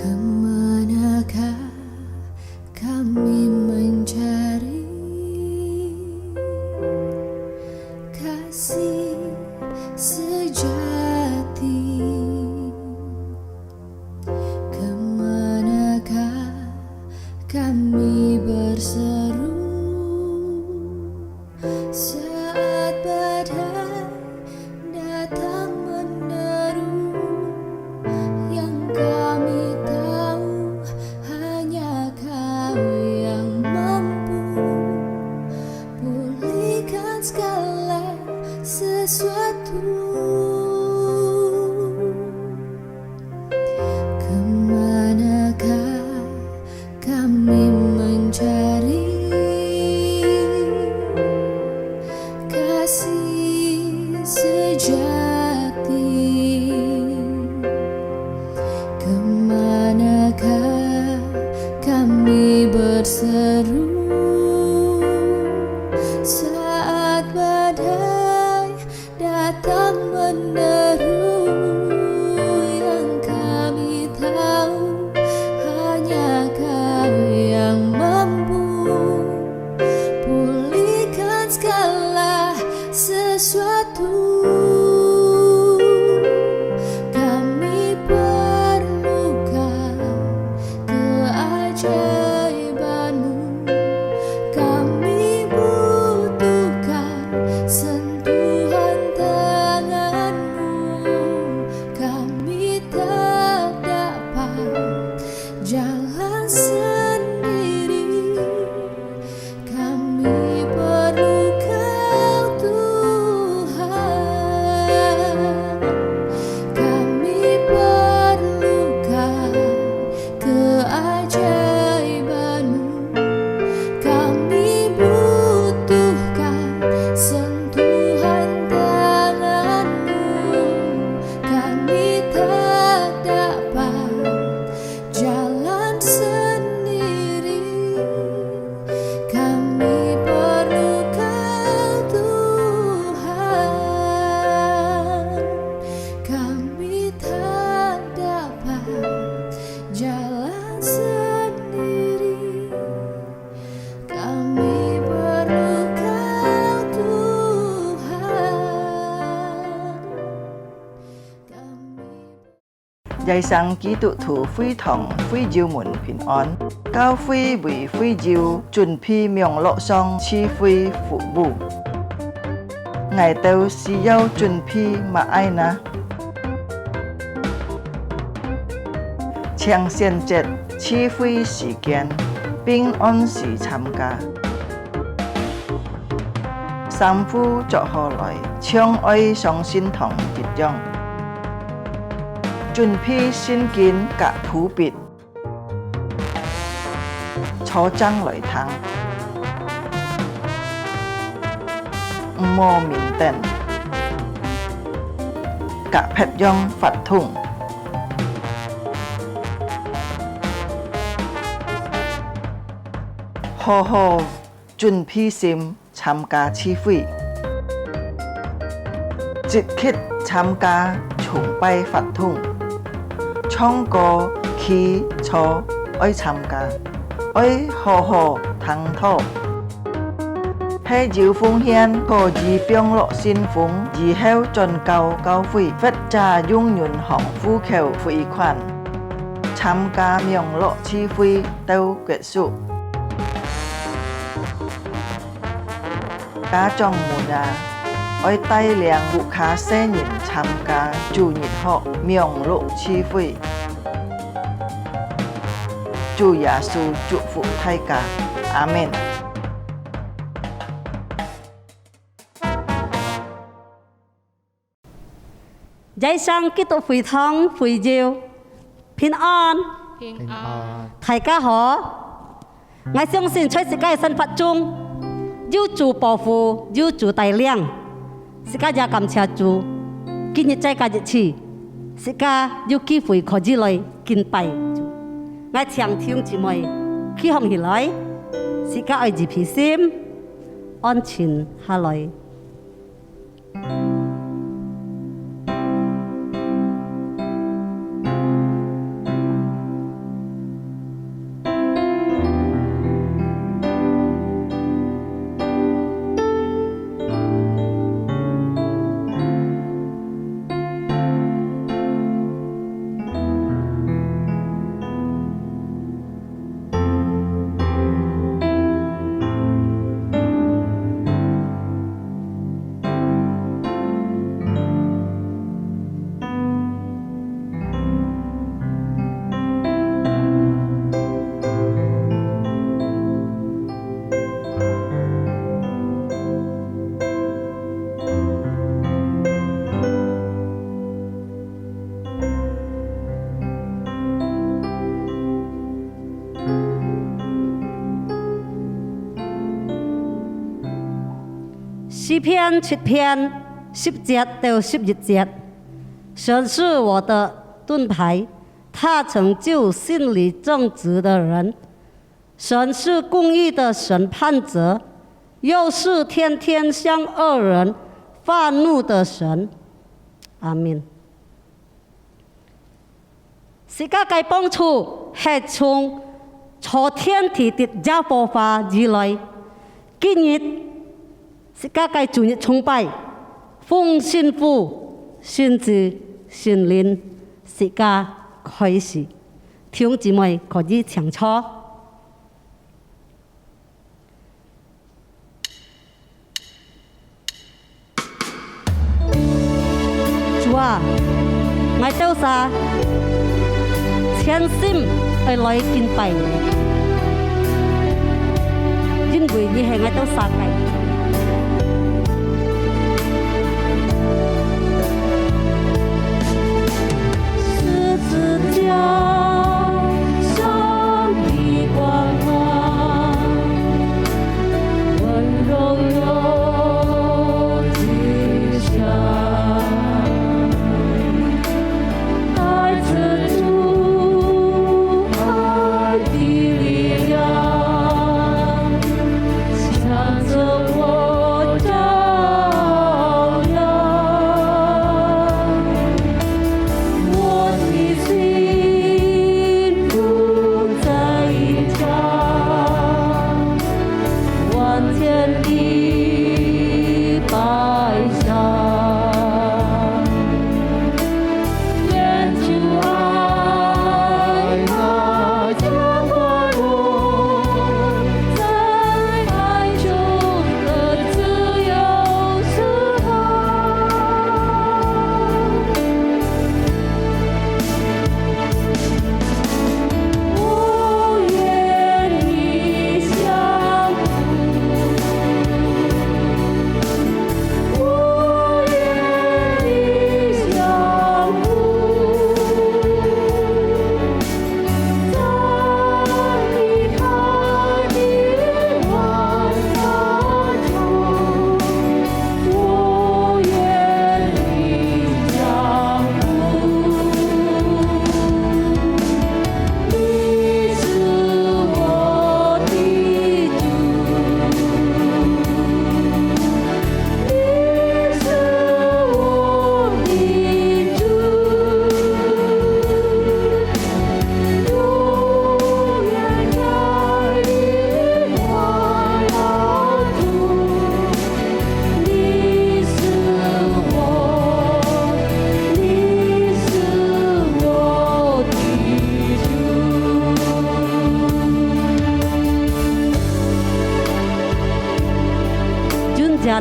Kemanakah kami mencari kasih sejati? Kemanakah kami berseru saat badai datang menderu? Yang kami tahu hanya Kau yang mampu pulihkan segala sesuatu. Kemanakah kami mencari kasih sejati? Kemanakah kami berseru saat badai datang menderu? Yang kami tahu hanya Kau yang mampu pulihkan segala sesuatu. Kami perlukan keajaiban-Mu, kami butuhkan sentuhan tangan-Mu. Kami tak dapat jalan sendiri, kami perlu Kau Tuhan. Kami perlukan keajaiban-Mu, kami butuhkan sentuhan tangan-Mu. Kami tak dapat jalan sendiri, kami perlu Kau Tuhan. Kami tak dapat jalan sendiri, kami perlu Kau Tuhan. Giai sang ký tụ thủ phi thòng phi diêu mùn bình an, cao phi vì phi diêu chuẩn phi miệng lộ song chi phi phụ bù. Ngài tâu si yêu chuẩn phi mà ai na. Chàng xiên chết chi phi時間, bình an時參加. Sam phu cho họ lại, chương ơi song xin thòng dịch dòng. Chuẩn phi xin kiến cả thủ bịt, cho trăng lợi thắng. Mô mình tên, cả phép dòng phát thùng. Hồ hồ chuẩn phi sim tham gia chi phi. Dịch khít tham gia chung bay phát thùng. Trong có khi cho ơi tham gia, ơi hồ hồ thắng thọ. Hay diệu phong hiên có gì biếng lộ xin phúng, gì heo tròn cao cao phi, phết trà dung nhuận hỏng phu khều phi khoản. Tham gia miệng lộ chi phi tâu kết束. Cá trong mùa đà, ôi tay liang vụ khá xe nhìn tham gia chủ nhịt họ miệng lộ chi phi. Chủ Giê-xu chúc phúc thay cả. Amen. Giai sang ký tụ phi thong phi diêu bình an thầy ca hó. Ngài相信在世界生活中有主保護，有主帶領，世界也感謝主。今日在家日子，世界有機會可以來敬拜主。我聽聽姊妹起哄起來，世界愛自脾心，安全下來。篇7篇10节到11节，神是我的盾牌，他成就心里正直的人。神是公义的审判者，又是天天向恶人发怒的神。阿們。世界嘅幫助係從昨天提的耶和華而來，今日世界嘅主日崇拜，奉獻父、先知、聖靈，世界開始，弟兄姊妹可以請坐。主啊，我都是全心去來敬拜你，因為你係我都殺嘅。十字架上的光芒，溫柔又慈祥。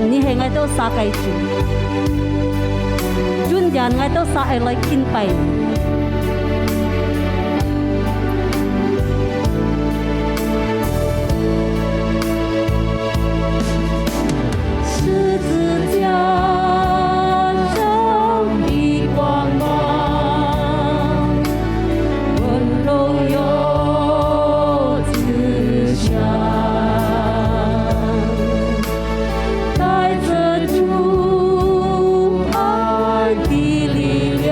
你係我都殺嘅主，專人我都殺係來敬拜。十字架上的光芒，溫柔又慈祥。的力量。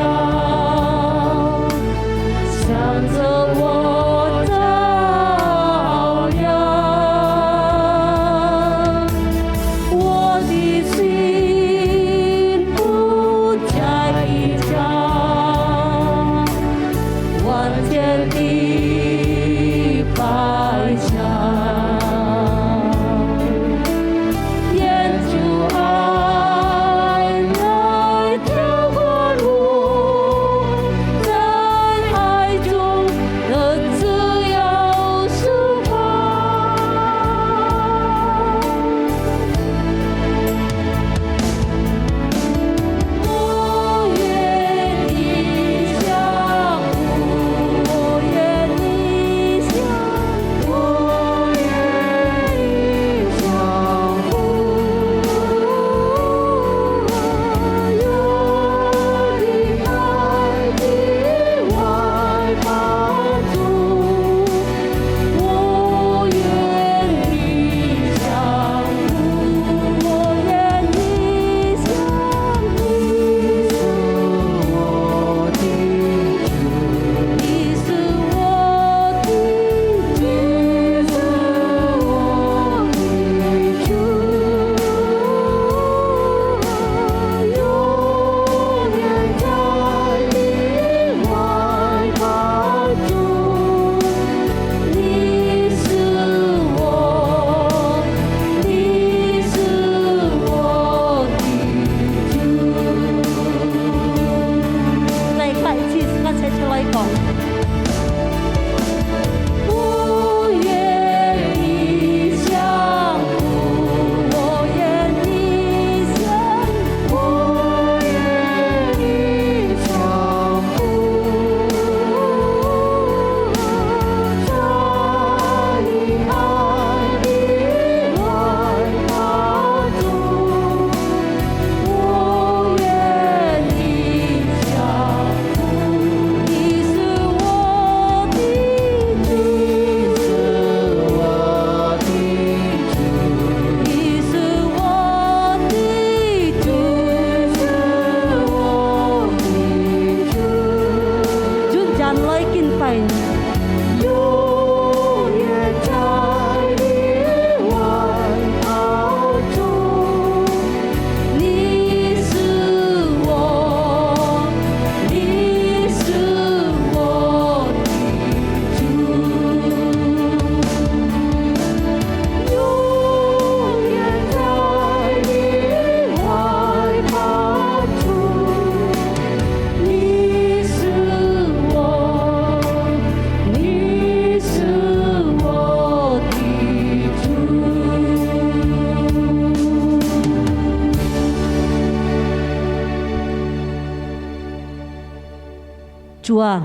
主啊，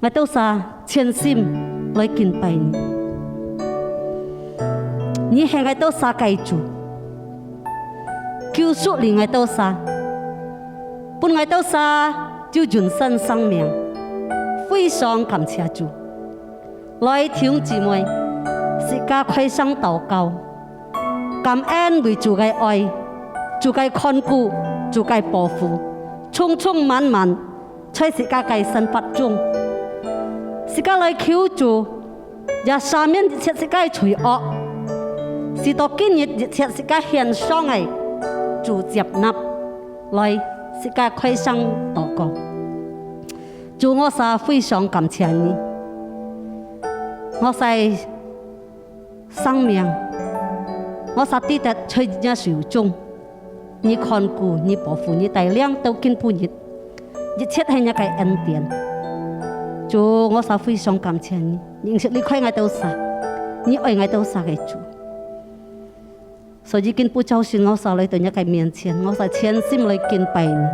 我都是全心来敬拜你。你係我都是嘅主，救贖你我都是，本我都是就人生生命，非常感謝主。來弟兄姊妹，是家開聲禱告，感恩為主嘅愛，主嘅看顧，主嘅保護，充充滿滿在是家嘅生活中，是家來求主，也上面一切是家除惡，是到今日一切是家獻上嘅主接納，來是家開聲禱告。主，我是非常感謝你。我是生命，我是滴得在你手中，你看顧，你保護，你帶領到今半日，一切係你嘅恩典。主，我是非常感謝你，認識你開我到啥，你愛我到啥嘅主。所以今不找尋我是來到你嘅面前，我是全心來敬拜你，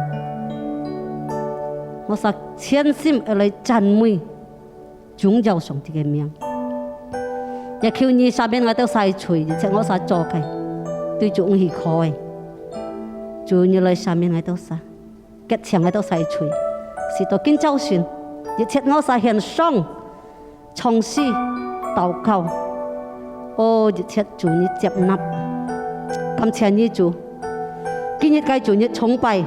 我是全心來讚美榮耀上帝嘅名。也求你上面我都晒除，而且我晒做嘅，對主喜可嘅。主你來上面我都晒，吉祥我都晒除，是到今朝算，而且我晒獻上，從事禱告，而且主你接納，感謝你主，今日嘅主你崇拜，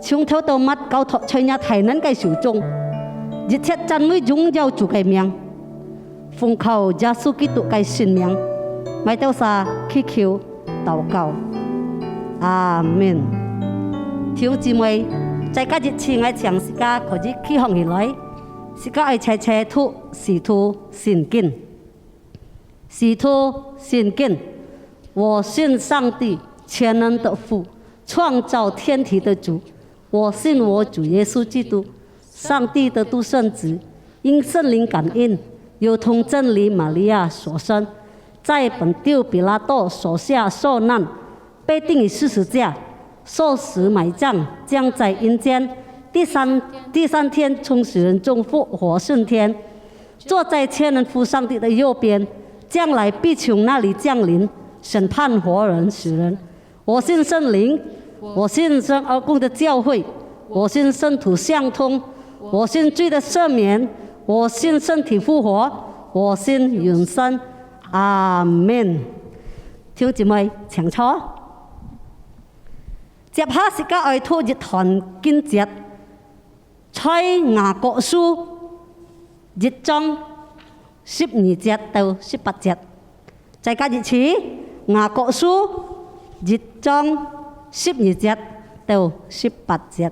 從頭到末交託在你大能嘅手中，而且讚美榮耀主嘅名。奉靠耶穌基督嘅聖名，我都是祈求禱告，阿門。弟兄姊妹，在今日前我長時間可以起行起來，時間愛切切吐使徒信經，使徒信經。我信上帝全能的父，創造天地的主。我信我主耶穌基督，上帝的獨生子，因聖靈感應。有同真理瑪利亞所生，在本丟比拉多手下受難，被釘於十字架，受死埋葬，將在陰間。第三天從死人中復活升天，坐在天人父上帝的右邊，將來必從那裡降臨，審判活人死人。我信聖靈，我信聖而共的教會，我信聖徒相通，我信罪的赦免。我信身體復活，我信永生，阿門。弟兄姊妹，請坐。接下時間愛讀一段經節，在雅各書1章12節到18節。再加一次，雅各書1章12節到18節。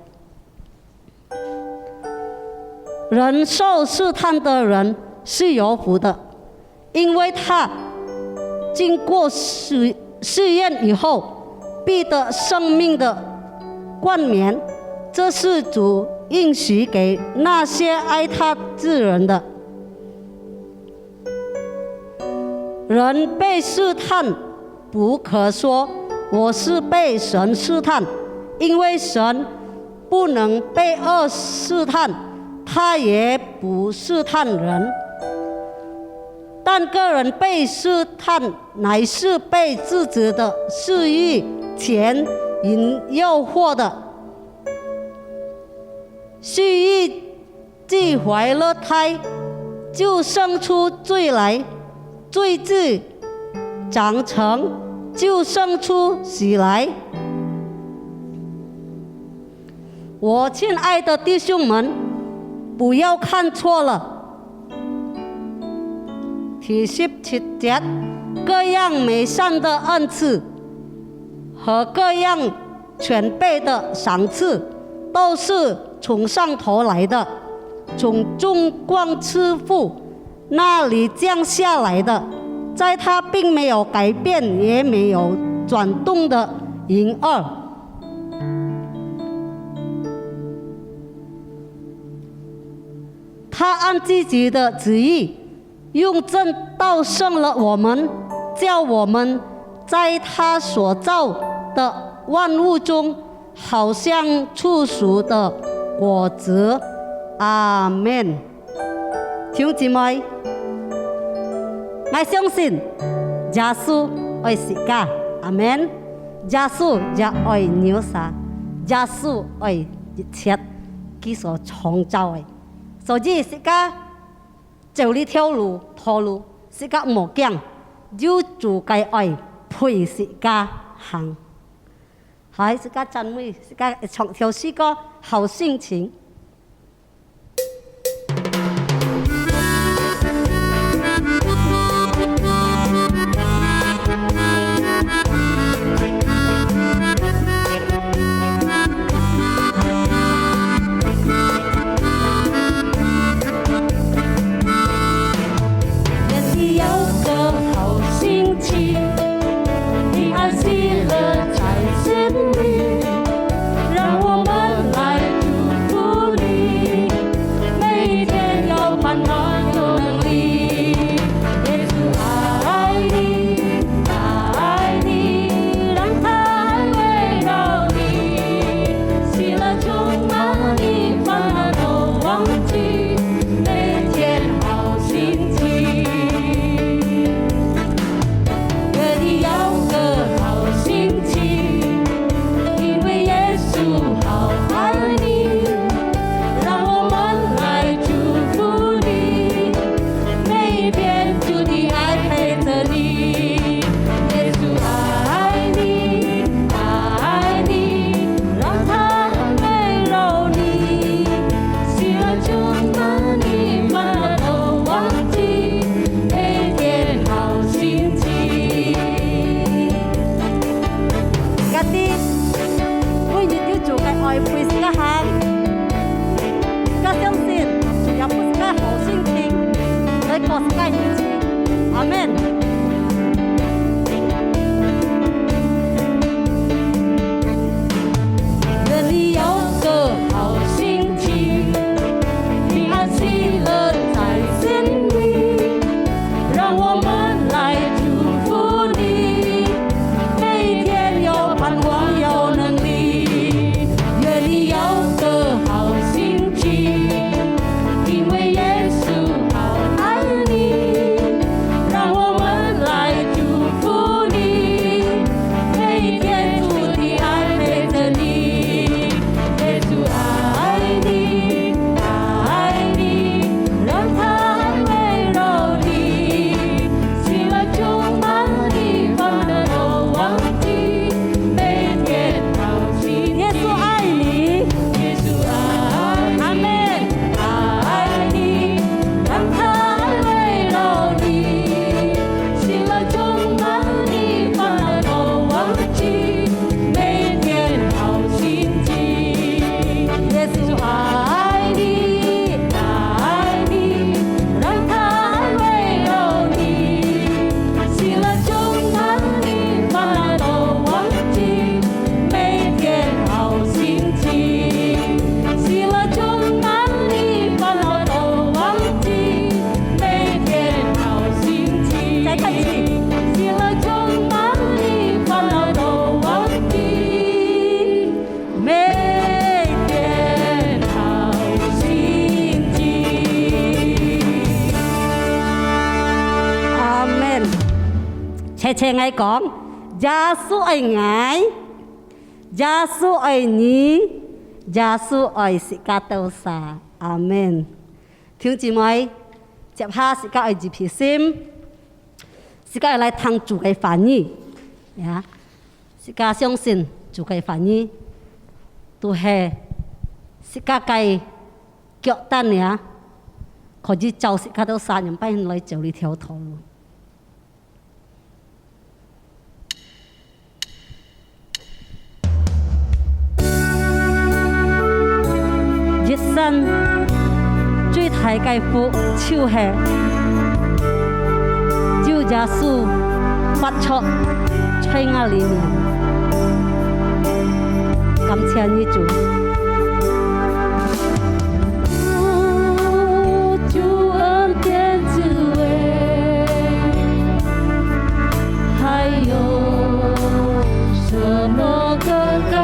人受試探的人是有福的，因為他經過試驗以後，必得生命的冠冕。這是主應許給那些愛他之人的。人被試探，不可說我是被神試探，因為神不能被惡試探。他也不試探人，但個人被試探，乃是被自己的私欲牽引誘惑的。私欲既懷了胎，就生出罪來；罪既長成，就生出死來。我親愛的弟兄們，不要看錯了。第17節，各樣美善的恩賜和各樣全備的賞賜，都是從上頭來的，從眾光之父那裡降下來的，在他並沒有改變，也沒有轉動的影兒。他按自己的旨意，用真道生了我們，叫我們在他所造的萬物中，好像初熟的果子，阿門。弟兄姊妹，我相信耶穌愛世界，阿門。耶穌也愛你啥，耶穌愛一切佢所創造的，所以世界走呢條路道路，世界冇驚，要做該愛陪世界行。喺世界讚美，世界唱條詩歌好心情。切愛講，耶穌愛我，耶穌愛你，耶穌愛世界都晒，阿門。弟兄姊妹，接下世界愛自皮心，世界來聽主嘅翻譯，呀，世界相信主嘅翻譯，都係世界嘅腳單呀，可以走世界都晒，人俾人來走呢條道路。一生最大嘅福就係主耶穌發出吹亞裡面，感謝你主。主恩典滋味，還有什麼更高？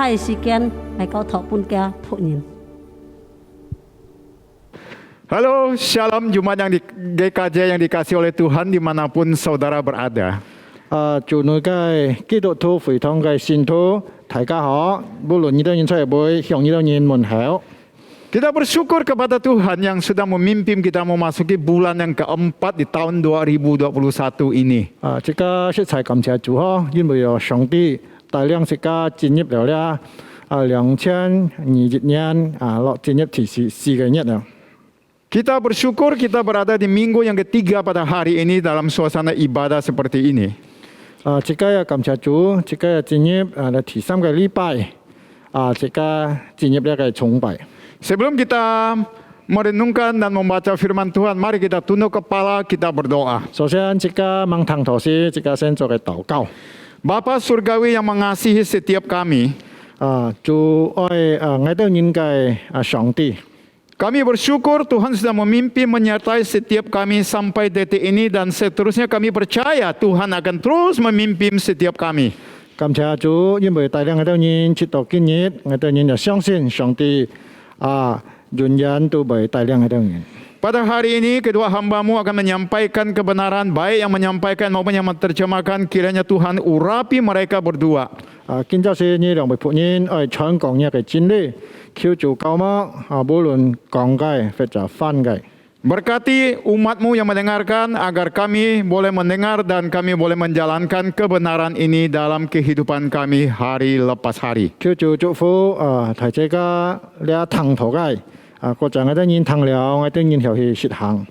mai sekian ai kau thọ pun kia phụ nhìn. Halo, Shalom Jumat yang di GKJ yang dikasih oleh Tuhan dimanapun saudara berada. 做內嘅基督徒會堂嘅信徒，大家好，無論你哋人出會向你哋人問好。 Kita bersyukur kepada Tuhan yang sudah memimpin kita memasuki bulan yang keempat di tahun 2021 ini. 即個實在感謝主呵，因為有上帝帶領大家進入了2020年落進入第四個月啦。 Kita bersyukur kita berada di minggu yang ketiga pada hari ini dalam suasana ibadah seperti ini. 即個要感謝主，即個要進入第三個禮拜，即個進入呢個崇拜。 Sebelum kita merenungkan dan membaca firman Tuhan, mari kita tunduk kepala, kita berdoa. 首先，即個望堂頭先，即個先做個禱告。 Bapa Surgawi yang mengasihi setiap kami, 主愛愛到人嘅上帝。 kami bersyukur Tuhan sudah memimpin menyertai setiap kami sampai detik ini dan seterusnya kami percaya Tuhan akan terus memimpin setiap kami. 感謝主，因為帶領我哋人直到今日，我哋人就相信上帝永遠都會帶領我哋人。 Pada hari ini kedua hambamu akan menyampaikan kebenaran baik yang menyampaikan maupun yang menerjemahkan kiranya Tuhan urapi mereka berdua. 今朝是呢兩位僕人愛傳講一個真理，求主教牧無論講解或者翻解。 Berkati umatmu yang mendengarkan agar kami boleh mendengar dan kami boleh menjalankan kebenaran ini dalam kehidupan kami hari lepas hari. 求主祝福大家呢堂頭嘅各陣我哋人堂了，我哋人條去實行。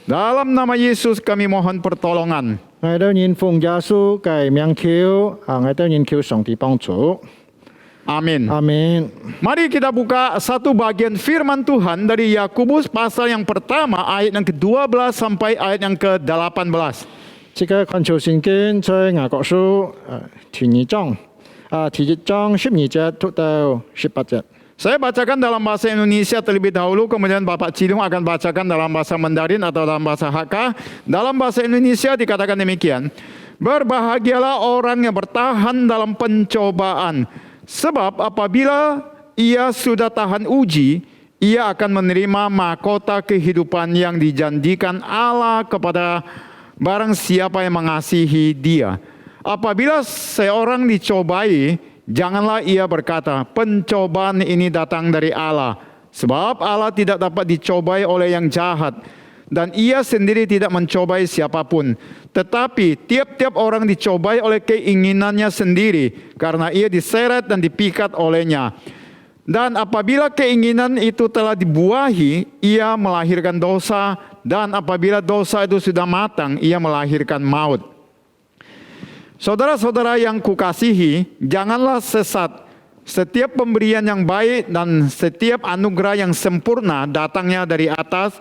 Dalam nama Yesus kami mohon pertolongan. 我哋人奉耶穌嘅名求，我哋人求上帝幫助。 Amin. Amin. Mari kita buka satu bagian firman Tuhan dari Yakobus pasal yang pertama ayat yang ke-12 sampai ayat yang ke-18. 這個看求聖經在雅各書第2章第1章12節到18節。 Saya bacakan dalam bahasa Indonesia terlebih dahulu, kemudian Bapak Cidung akan bacakan dalam bahasa Mandarin atau dalam bahasa Hakka. Dalam bahasa Indonesia dikatakan demikian. Berbahagialah orang yang bertahan dalam pencobaan. Sebab apabila ia sudah tahan uji, ia akan menerima mahkota kehidupan yang dijanjikan Allah kepada barang siapa yang mengasihi Dia. Apabila seorang dicobai, janganlah ia berkata, pencobaan ini datang dari Allah. Sebab Allah tidak dapat dicobai oleh yang jahat. Dan ia sendiri tidak mencobai siapapun. Tetapi tiap-tiap orang dicobai oleh keinginannya sendiri. Karena ia diseret dan dipikat olehnya. Dan apabila keinginan itu telah dibuahi, ia melahirkan dosa. Dan apabila dosa itu sudah matang, ia melahirkan maut. Saudara-saudara yang kukasihi, janganlah sesat. Setiap pemberian yang baik dan setiap anugerah yang sempurna datangnya dari atas,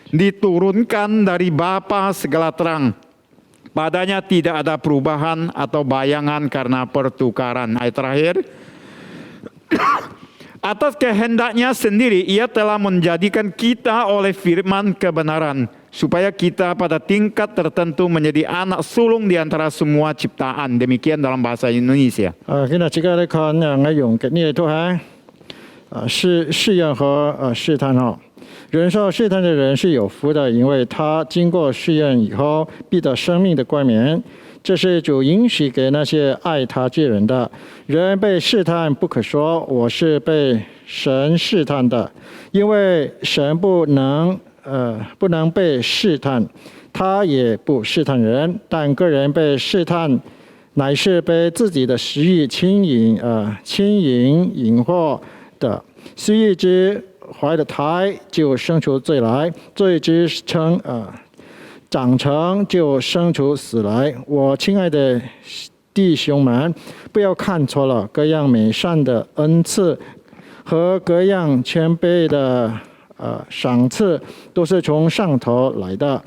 diturunkan dari Bapa segala terang. Padanya tidak ada perubahan atau bayangan karena pertukaran. Ayat terakhir. Atas kehendaknya sendiri ia telah menjadikan kita oleh firman kebenaran, supaya kita pada tingkat tertentu menjadi anak sulung di antara semua ciptaan. Demikian dalam bahasa Indonesia. 現在這個來看我用嘅呢都係試驗和試探哦。 人受試探的人是有福的，因為他經過試驗以後，必得生命的冠冕。這是主允許給那些愛他之人的。人被試探，不可說我是被神試探的，因為神不能被試探，他也不試探人。但個人被試探，乃是被自己的私欲牽引引惑的。私欲之懷的胎就生出罪來，罪之長成就生出死來。我親愛的弟兄們，不要看錯了，各樣美善的恩賜和各樣謙卑的賞賜，都是從上頭來的，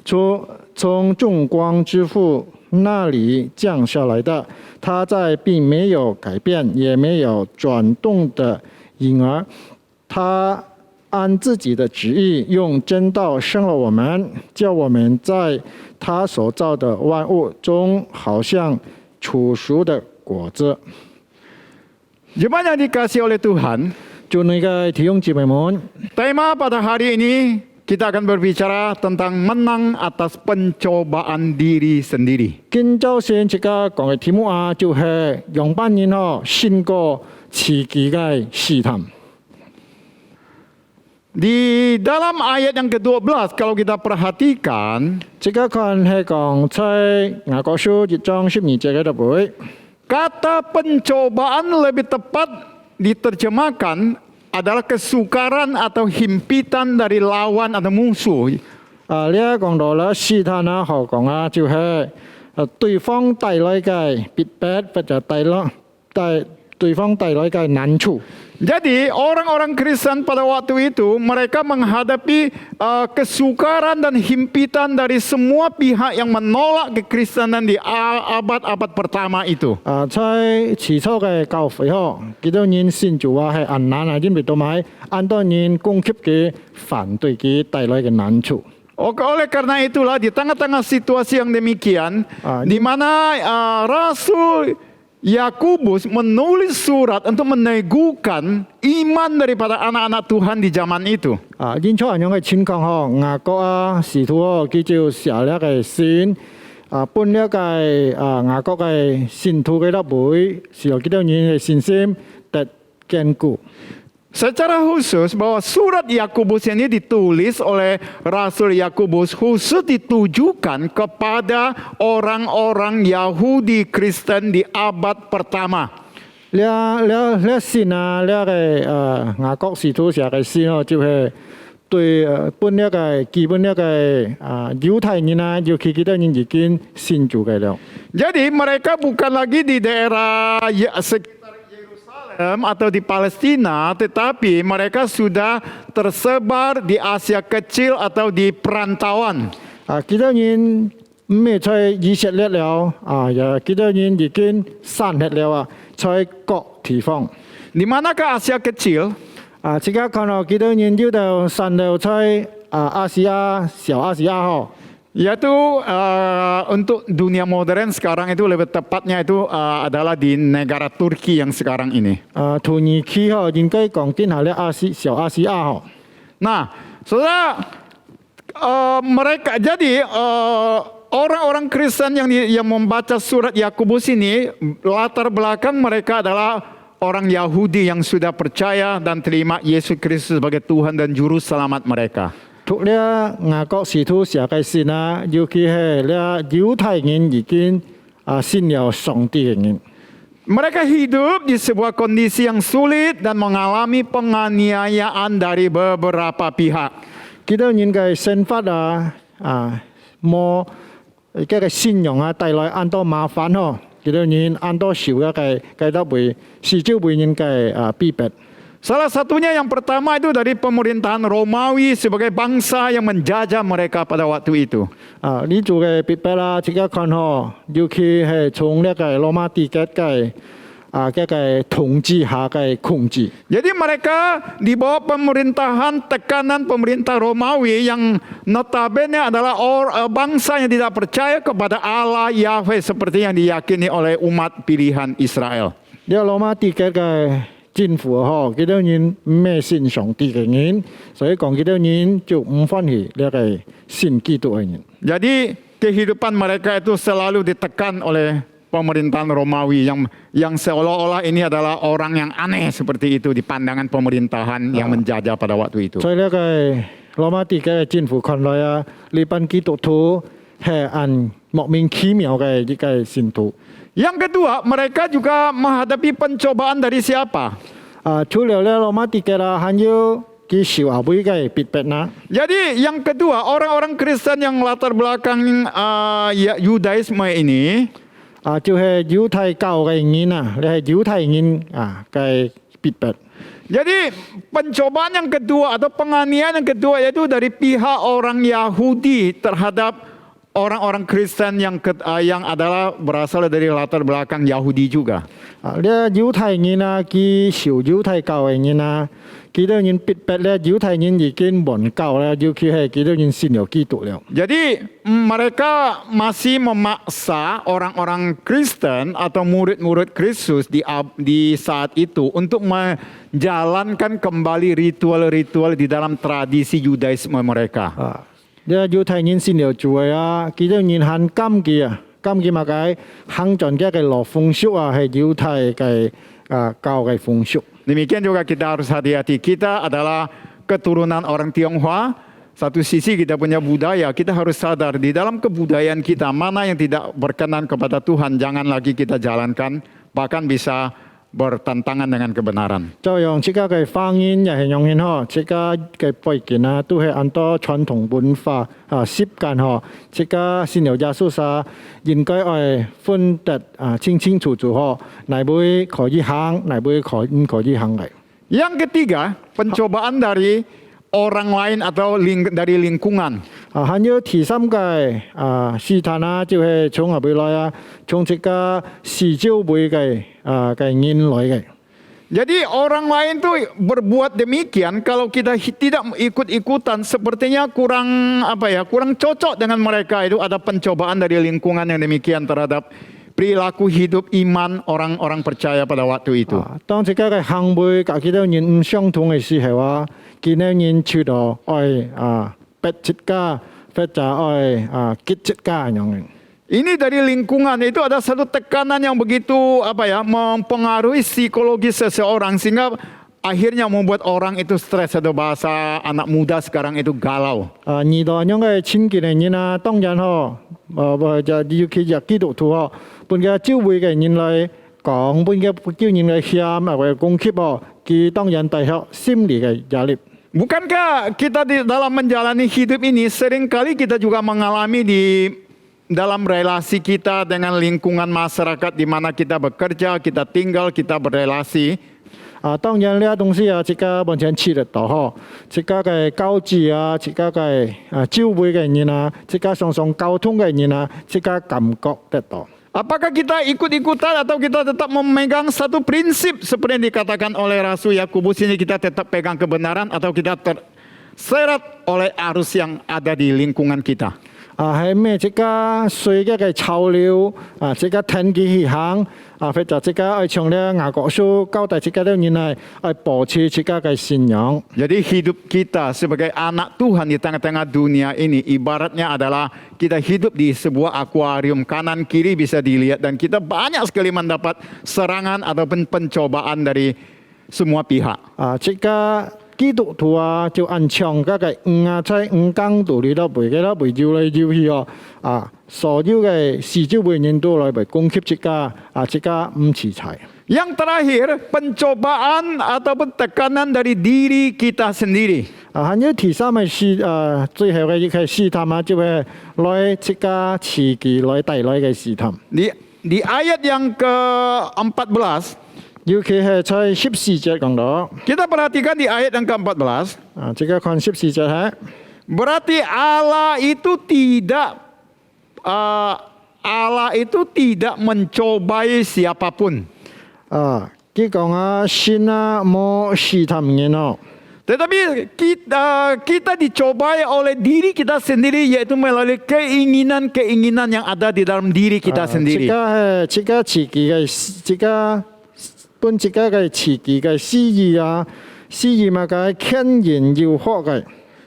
從眾光之父那裡降下來的。他在並沒有改變，也沒有轉動的影兒。 他按自己的旨意用真道生了我們，叫我們在他所造的萬物中好像初熟的果子。Jemaat yang dikasihi oleh Tuhan, 祝你嘅弟兄姊妹們， tema pada hari ini kita akan berbicara tentang menang atas pencobaan diri sendiri. 今朝先即刻講嘅題目啊，就係用班人嗬勝過自己嘅試探。 Di dalam ayat yang ke-12 kalau kita perhatikan, 即刻看係講在雅各書1章12節嘅度背， kata pencobaan lebih tepat diterjemahkan adalah kesukaran atau himpitan dari lawan atau musuh. 啊，呢一講到啦試探啊，何講啊，就係對方帶來嘅逼迫或者對方帶來嘅難處。 Jadi orang-orang Kristen pada waktu itu mereka menghadapi kesukaran dan himpitan dari semua pihak yang menolak kekristenan di abad-abad pertama itu. 啊，在起初嘅教會嗬，幾多人信主啊係很難啊，因為都係很多人攻擊嘅反對嘅帶來嘅難處。 Oleh karena itulah di tengah-tengah situasi yang demikian, di mana Rasul Yakobus menulis surat untuk meneguhkan iman daripada anak-anak Tuhan di zaman itu. 啊，因錯人樣嘅情況嗬，雅各啊，使徒哦，佢就寫了嘅信，啊，本了嘅雅各嘅信徒嘅一輩，使到幾多人嘅信心得堅固。 Secara khusus bahwa surat Yakobus ini ditulis oleh Rasul Yakobus khusus ditujukan kepada orang-orang Yahudi Kristen di abad pertama. 呢信啊，呢個雅各使徒寫嘅信哦，就係對本了嘅基本了嘅猶太人啊，尤其幾多人已經信主嘅了。 Jadi mereka bukan lagi di daerah sekitar Yerusalem atau di Palestina, tetapi mereka sudah tersebar di Asia Kecil atau di perantauan. 啊，幾多人咩在以色列了啊？有幾多人已經散去了啊？在各地方 Di manakah Asia Kecil? 啊，即刻看到幾多人要到散了在亞細亞、小亞細亞嗬。 Yaitu untuk dunia modern sekarang itu lebih tepatnya itu adalah di negara Turki yang sekarang ini. 啊，土耳其嗬，應該講緊下咧小亞細亞嗬。 Nah, saudara, mereka jadi orang-orang Kristen yang membaca surat Yakobus ini latar belakang mereka adalah orang Yahudi yang sudah percaya dan terima Yesus Kristus sebagai Tuhan dan Juru Selamat mereka. 讀了雅各使徒寫嘅信啊，尤其係咧猶太人已經信了上帝嘅人。 Mereka hidup di sebuah kondisi yang sulit dan mengalami penganiayaan dari beberapa pihak. 幾多人嘅生活冇嘅信仰啊，帶來很多麻煩嗬。幾多人很多受嘅得會是招會人嘅逼迫。 Salah satunya yang pertama itu dari pemerintahan Romawi sebagai bangsa yang menjajah mereka pada waktu itu. 呢做嘅逼迫啦，即刻看嗬，尤其係從呢個羅馬帝國嘅統治下嘅控制。 Jadi mereka di bawah pemerintahan tekanan pemerintah Romawi yang notabene adalah bangsa yang tidak percaya kepada Allah Yahweh seperti yang diyakini oleh umat pilihan Israel. 呢個羅馬帝國嘅政府嗬，幾多人咩信上帝嘅人，所以講幾多人就唔歡喜呢個信基督嘅人。 Jadi kehidupan mereka itu selalu ditekan oleh pemerintahan Romawi yang seolah-olah ini adalah orang yang aneh seperti itu di pandangan pemerintahan yang menjajah pada waktu itu. 所以呢個羅馬帝國嘅政府看來啊，呢班基督徒係按莫名其妙嘅一個信徒。 Yang kedua, mereka juga menghadapi pencobaan dari siapa? 除了咧羅馬帝國啦，還有佢受阿妹嘅逼迫啦。 Jadi yang kedua, orang-orang Kristen yang latar belakang Yudaisme ini 就係猶太教嘅人啊，你係猶太人嘅逼迫。 Jadi pencobaan yang kedua atau penganiayaan yang kedua yaitu dari pihak orang Yahudi terhadap orang-orang Kristen yang adalah berasal dari latar belakang Yahudi juga. 呢猶太人啊，佢受猶太教嘅人啊，幾多人逼迫咧？猶太人已經忘教啦，尤其係幾多人信了基督了。 Jadi mereka masih memaksa orang-orang Kristen atau murid-murid Kristus di saat itu untuk menjalankan kembali ritual-ritual di dalam tradisi Yudaisme mereka. 啊，呢猶太人信了主嘅啊，幾多人很禁忌啊，禁忌嘛嘅行盡嘅落風俗啊，係猶太嘅教嘅風俗。 Demikian juga kita harus hati-hati. Kita adalah keturunan orang Tionghoa. Satu sisi kita punya budaya, kita harus sadar di dalam kebudayaan kita mana yang tidak berkenan kepada Tuhan, jangan lagi kita jalankan, bahkan bisa bertentangan dengan kebenaran. 就用自家嘅方言又係用嗬，自家嘅背景啊，都係按照傳統文化習慣嗬，自家信了耶穌啥，應該係分得清清楚楚嗬，哪會可以行，哪會唔可以行嘅。 Yang ketiga, pencobaan dari orang lain atau dari lingkungan. 還有第三個試探啊，就係從後邊來啊，從自家市教會嘅人來嘅。 Jadi orang lain tuh berbuat demikian kalau kita tidak ikut-ikutan sepertinya kurang kurang cocok dengan mereka. Itu ada pencobaan dari lingkungan yang demikian terhadap perilaku hidup iman orang-orang percaya pada waktu itu. 當自家嘅行為同其他人唔相同嘅時候啊，其他人知道愛逼自家，或者愛激自家咁樣。 Ini dari lingkungan itu ada satu tekanan yang begitu mempengaruhi psikologis seseorang sehingga akhirnya membuat orang itu stres atau bahasa anak muda sekarang itu galau. 二代樣嘅親近嘅人啊，當然嗬，就尤其係基督徒嗬，本嘅教會嘅人嚟講，本嘅叫人嚟喊或者攻擊嗬，佢當然帶有心理嘅壓力。 Bukankah kita di dalam menjalani hidup ini seringkali kita juga mengalami di dalam relasi kita dengan lingkungan masyarakat di mana kita bekerja, kita tinggal, kita berelasi. 當然呢啲東西啊，自家完全知得到嗬，自家嘅交際啊，自家嘅教會嘅人啊，自家常常溝通嘅人啊，自家感覺得到。 Apakah kita ikut-ikutan atau kita tetap memegang satu prinsip seperti yang dikatakan oleh Rasul Yakobus ini kita tetap pegang kebenaran atau kita terseret oleh arus yang ada di lingkungan kita? 係咩？自家隨嘅潮流自家聽佢去行或者自家愛從咧雅各書交代自家啲人嚟愛保持自家嘅信仰。 Jadi hidup kita sebagai anak Tuhan di tengah-tengah dunia ini ibaratnya adalah kita hidup di sebuah akuarium, kanan kiri bisa dilihat dan kita banyak sekali mendapat serangan ataupun pencobaan dari semua pihak. 自家基督徒啊，就按唱嗰個在講道理都背嘅啦，背照嚟照去哦，所有嘅事招會人都來背攻擊自家，自家唔持財。 Yang terakhir, pencobaan ataupun tekanan dari diri kita sendiri. 還有第三個最後嘅一個試探啊，就係來自家自己來帶來嘅試探。 Di ayat yang ke-14, 尤其係在14節講到， kita perhatikan di ayat yang ke-14, 這個看14節係。 berarti Allah itu tidak mencobai siapapun. 佢講神冇試探人哦。 Tetapi kita dicobai oleh diri kita sendiri yaitu melalui keinginan-keinginan yang ada di dalam diri kita sendiri. 自家自己嘅自家本自家嘅自己嘅私意嘛嘅牽引誘惑嘅。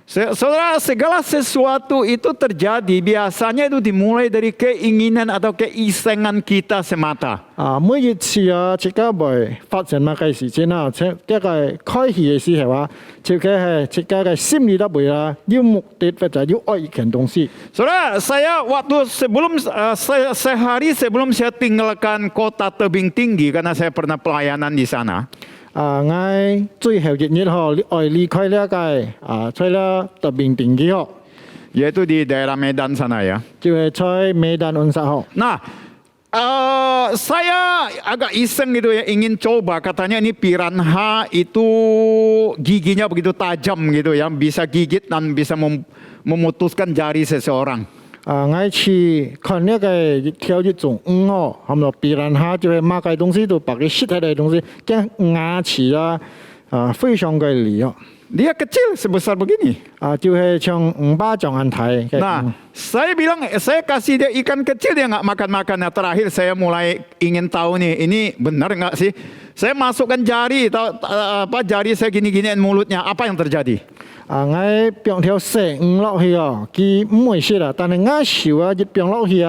Saudara, segala sesuatu itu terjadi biasanya itu dimulai dari keinginan atau keisengan kita semata. 每一次自家會發生乜嘅事情啊，一個開始嘅時候就係自家嘅心理都會要目的或者要愛一件東西。 Saudara, saya waktu sehari sebelum saya tinggalkan kota Tebing Tinggi karena saya pernah pelayanan di sana. 我最後一日愛離開呢個在了特別定義yaitu di daerah Medan sana ya. 就係在Medan Unsa Nah, saya agak iseng gitu ya, ingin coba katanya ini piranha itu giginya begitu tajam gitu ya, bisa gigit dan bisa memutuskan jari seseorang. 爱去看那个跳一种哦，他们必然他就会买个东西都把个实体的东西跟牙齿非常的厉害 Dia kecil sebesar begini. 就会像500jangan台 Nah, saya bilang saya kasih dia ikan kecil dia nggak makan-makan. Nah, terakhir saya mulai ingin tahu nih, ini benar nggak sih? Saya masukkan jari jari saya gini-giniin mulutnya. Apa yang terjadi? 我병条蛇落去佢唔會死啦，但係我手一병落去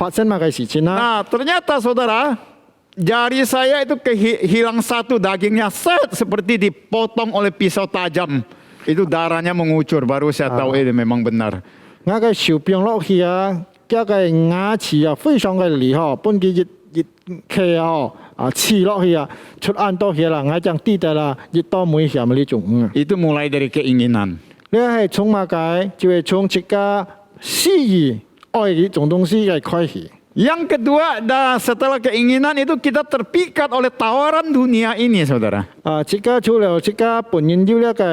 發生乜嘅事情 Nah, ternyata saudara, jari saya itu hilang satu dagingnya seperti dipotong oleh pisau tajam. Itu darahnya mengucur. Baru saya tahu ini memang benar. 我嘅手병落去嗰個牙齒非常嘅厲害，本佢一企刺落去出眼多去啦，我將地帶啦，一多每下咪呢種。 Itu mulai dari keinginan. 呢係從乜解？就係從自家私意愛呢種東西嚟開始。 Yang kedua, setelah keinginan itu kita terpikat oleh tawaran dunia ini, saudara. 自家除了自家本人要呢個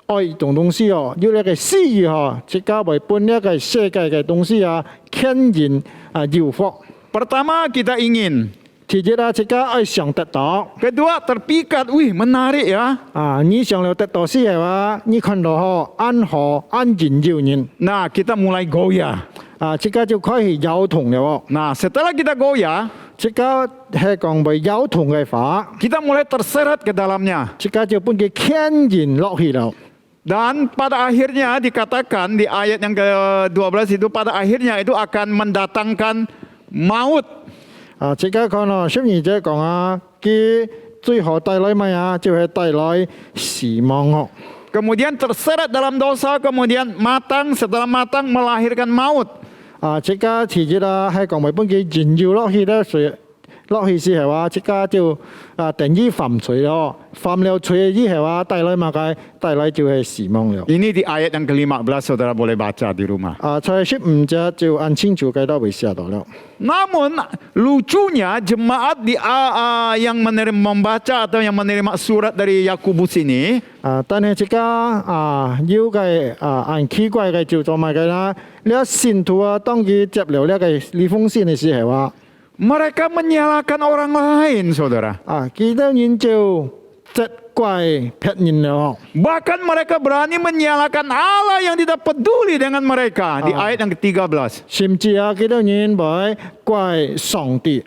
愛呢種東西要呢個私意自家為本呢個世界嘅東西牽引誘惑。 Pertama, kita ingin. 其次自家愛想得到。 Kedua, terpikat. Wih, menarik ya. 你想了得到是係話，你看到安好安然要人。 Nah, kita mulai goyah. 自家就開始搖動了。 Nah, setelah kita goyah, 自家係講為搖動嘅法， kita mulai terseret ke dalamnya. 自家就本嘅牽引落去了。 Dan pada akhirnya dikatakan di ayat yang ke-12 itu, pada akhirnya itu akan mendatangkan maut. 自家看12節講佢最後帶來乜就係帶來死亡。 Kemudian terseret dalam dosa, kemudian matang, setelah matang melahirkan maut. 自家遲節係講為本嘅燃燒落去咧，落去是係話自家就定義犯罪咯，犯了罪之係話帶來乜嘅，帶來就係死亡了。 Ini di ayat yang ke-15, saudara boleh baca di rumah. 在15節就按清楚嘅都會寫到了。 Namun lucunya jemaat yang membaca atau yang menerima surat dari Yakobus ini, 但係自家要嘅按奇怪嘅就做埋嘅啦。呢信徒當佢接了呢個呢封信嘅時係話。 mereka menyalahkan orang lain, saudara. 佢哋就責怪別人了。 Bahkan mereka berani menyalahkan Allah yang tidak peduli dengan mereka. Di ayat yang ke-13. 甚至佢哋會怪上帝。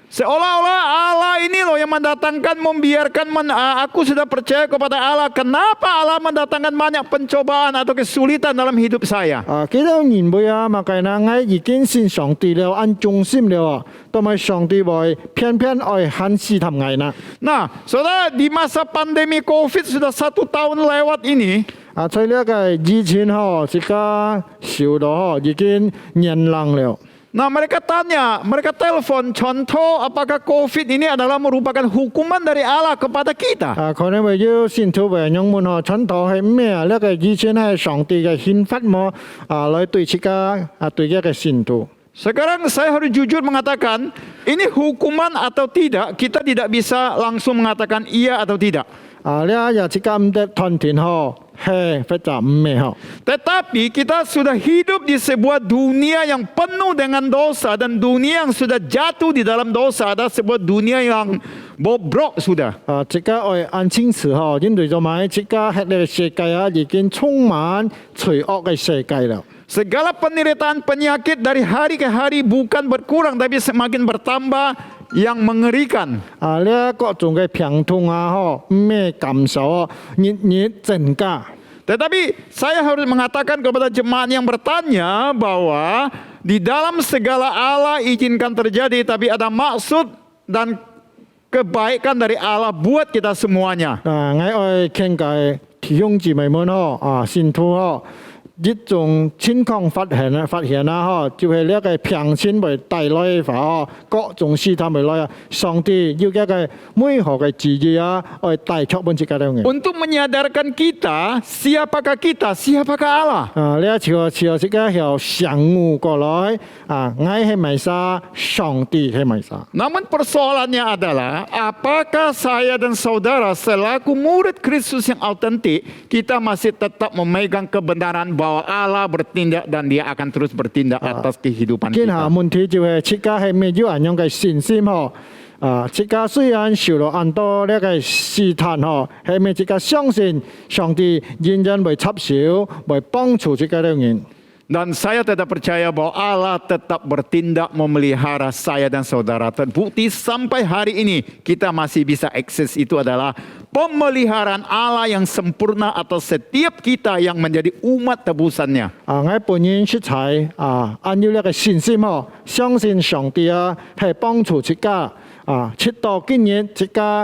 Seolah-olah Allah ini loh yang mendatangkan, membiarkan aku sudah percaya kepada Allah. Kenapa Allah mendatangkan banyak pencobaan atau kesulitan dalam hidup saya? 佢哋會makanya我已經信上帝了，按忠心了，同埋上帝會偏偏愛限試探我呢。 Nah, saudara, di masa pandemi COVID sudah 1 tahun lewat ini. 在呢個疫情自家受到已經年lang了。 Nah, mereka tanya, mereka telepon, contoh apakah COVID ini adalah merupakan hukuman dari Allah kepada kita? 可能為要信徒為人們傳道係咩呢個以前係上帝嘅憲法麼？來對自家對一個信徒。 Sekarang saya harus jujur mengatakan, ini hukuman atau tidak, kita tidak bisa langsung mengatakan iya atau tidak. 呢日自家唔得團團係非常唔咩 Tetapi kita sudah hidup di sebuah dunia yang penuh dengan dosa, dan dunia yang sudah jatuh di dalam dosa adalah sebuah dunia yang bobrok sudah. 自家愛按清楚因為做埋自家喺呢個世界已經充滿罪惡嘅世界了。 Segala penderitaan penyakit dari hari ke hari bukan berkurang tapi semakin bertambah, yang mengerikan. 呢各種嘅病痛咩感受日增加。 Tetapi saya harus mengatakan kepada jemaat yang bertanya bahwa di dalam segala Allah izinkan terjadi, tapi ada maksud dan kebaikan dari Allah buat kita semuanya. 我愛傾偈弟兄姊妹們信徒一種情況發現就係呢個平靜為帶來法各種試探為來上帝要一個每何嘅旨意來帶出本自己嘅。 Untuk menyadarkan kita, siapakah kita, siapakah Allah? 呢朝自家要醒悟過來我係咪沙上帝係咪沙？ Namun persoalannya adalah, apakah saya dan saudara selaku murid Kristus yang autentik, kita masih tetap memegang kebenaran bahwa bahwa Allah bertindak dan dia akan terus bertindak atas kehidupan 今下 kita. 問題就係切家係咩有安樣嘅信心嗬？切家雖然受了很多呢個試探嗬，係咪切家相信上帝仍然會插手，會幫助切家的人？ Dan saya tetap percaya bahwa Allah tetap bertindak memelihara saya dan saudara. Terbukti sampai hari ini kita masih bisa akses itu adalah pemeliharaan Allah yang sempurna atas setiap kita yang menjadi umat tebusannya. 我本人出差按照呢個信心嗬，相信上帝係幫助切家直到今日切家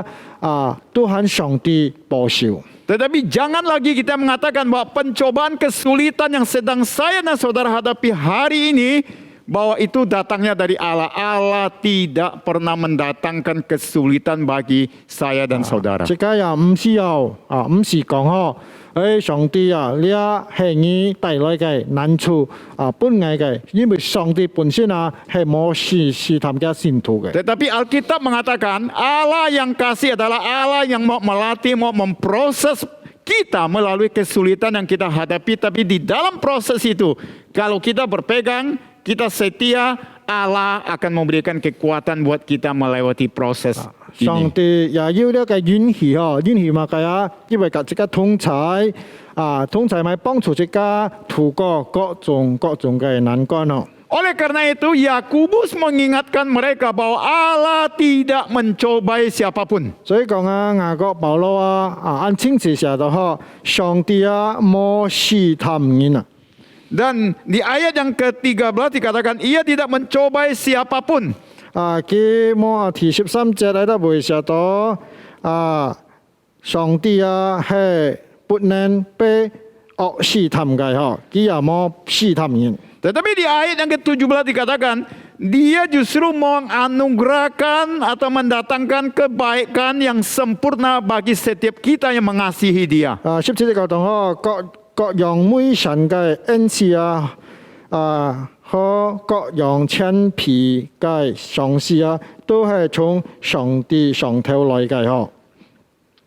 Tuhan上帝保守。 Tetapi jangan lagi kita mengatakan bahwa pencobaan kesulitan yang sedang saya dan saudara hadapi hari ini bahwa itu datangnya dari Allah. Allah tidak pernah mendatangkan kesulitan bagi saya dan saudara. 切家又唔需要唔是講嗬，上帝你係你帶來嘅難處本來嘅，因為上帝本身係冇試探嘅信徒嘅。 Tetapi Alkitab mengatakan Allah yang kasih adalah Allah yang mau melatih, mau memproses kita melalui kesulitan yang kita hadapi. Tapi di dalam proses itu, kalau kita berpegang, kita setia, Allah akan memberikan kekuatan buat kita melewati proses 上 ini. 帝也要呢個允許允許嘛嘅因為即個通才通才咪幫助即個度過各種嘅難關咯。 Oleh karena itu, Yakobus mengingatkan mereka bahwa Allah tidak mencobai siapapun. 所以講雅各保羅按清詞寫到嗬，上帝冇試探人 Dan di ayat yang ke-13 dikatakan ia tidak mencobai siapapun. 佢冇第13節喺度會寫到上帝係不能被惡試探嘅嗬，佢又冇試探人。 Tetapi di ayat yang ke-17 dikatakan dia justru menganugerahkan atau mendatangkan kebaikan yang sempurna bagi setiap kita yang mengasihi dia. 17節講到嗬，各樣每神嘅恩賜和各樣謙卑嘅賞賜都係從上帝上頭來嘅嗬。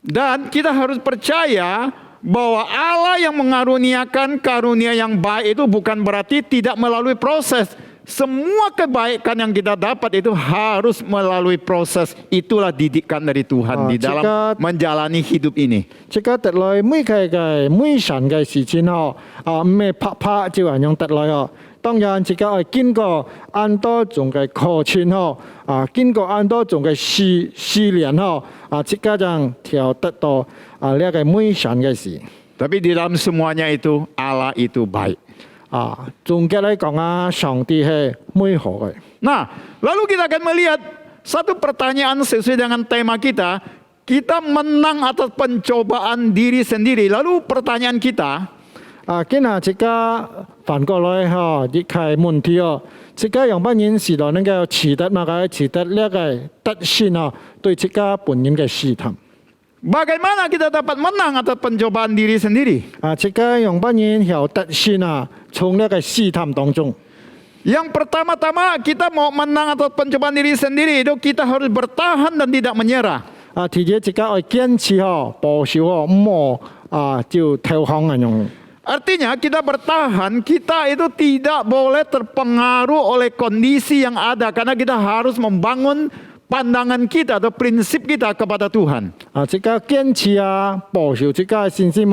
Dan kita harus percaya bahwa Allah yang mengaruniakan karunia yang baik itu bukan berarti tidak melalui proses. Semua kebaikan yang kita dapat itu harus melalui proses. Itulah didikan dari Tuhan di dalam menjalani hidup ini. 即刻得來每嘅每神嘅事情嗬，唔係拍就係用得來嗬。當然即刻係經過按多種嘅課程嗬，經過按多種嘅試練嗬，即刻就調得到呢個每神嘅事。 Tapi di dalam semuanya itu Allah itu baik. 總結嚟講上帝係每好嘅。 Nah, lalu kita akan melihat satu pertanyaan sesuai dengan tema kita. Kita menang atas pencobaan diri sendiri. Lalu pertanyaan kita, 今日即刻反過來嗬，亦係問題哦。即刻用班人時代能夠持得嘛嘅，持得呢個德性哦，對即刻本人嘅試探。 bagaimana kita dapat menang atas pencobaan diri sendiri? 即刻用班人有德性從呢個試探當中。 Yang pertama-tama kita mau menang atas pencobaan diri sendiri itu kita harus bertahan dan tidak menyerah. 第二即刻要堅持保守唔好就投降嘅用。 Artinya kita bertahan, kita itu tidak boleh terpengaruh oleh kondisi yang ada karena kita harus membangun pandangan kita atau prinsip kita kepada Tuhan. 即刻堅持保守即刻信心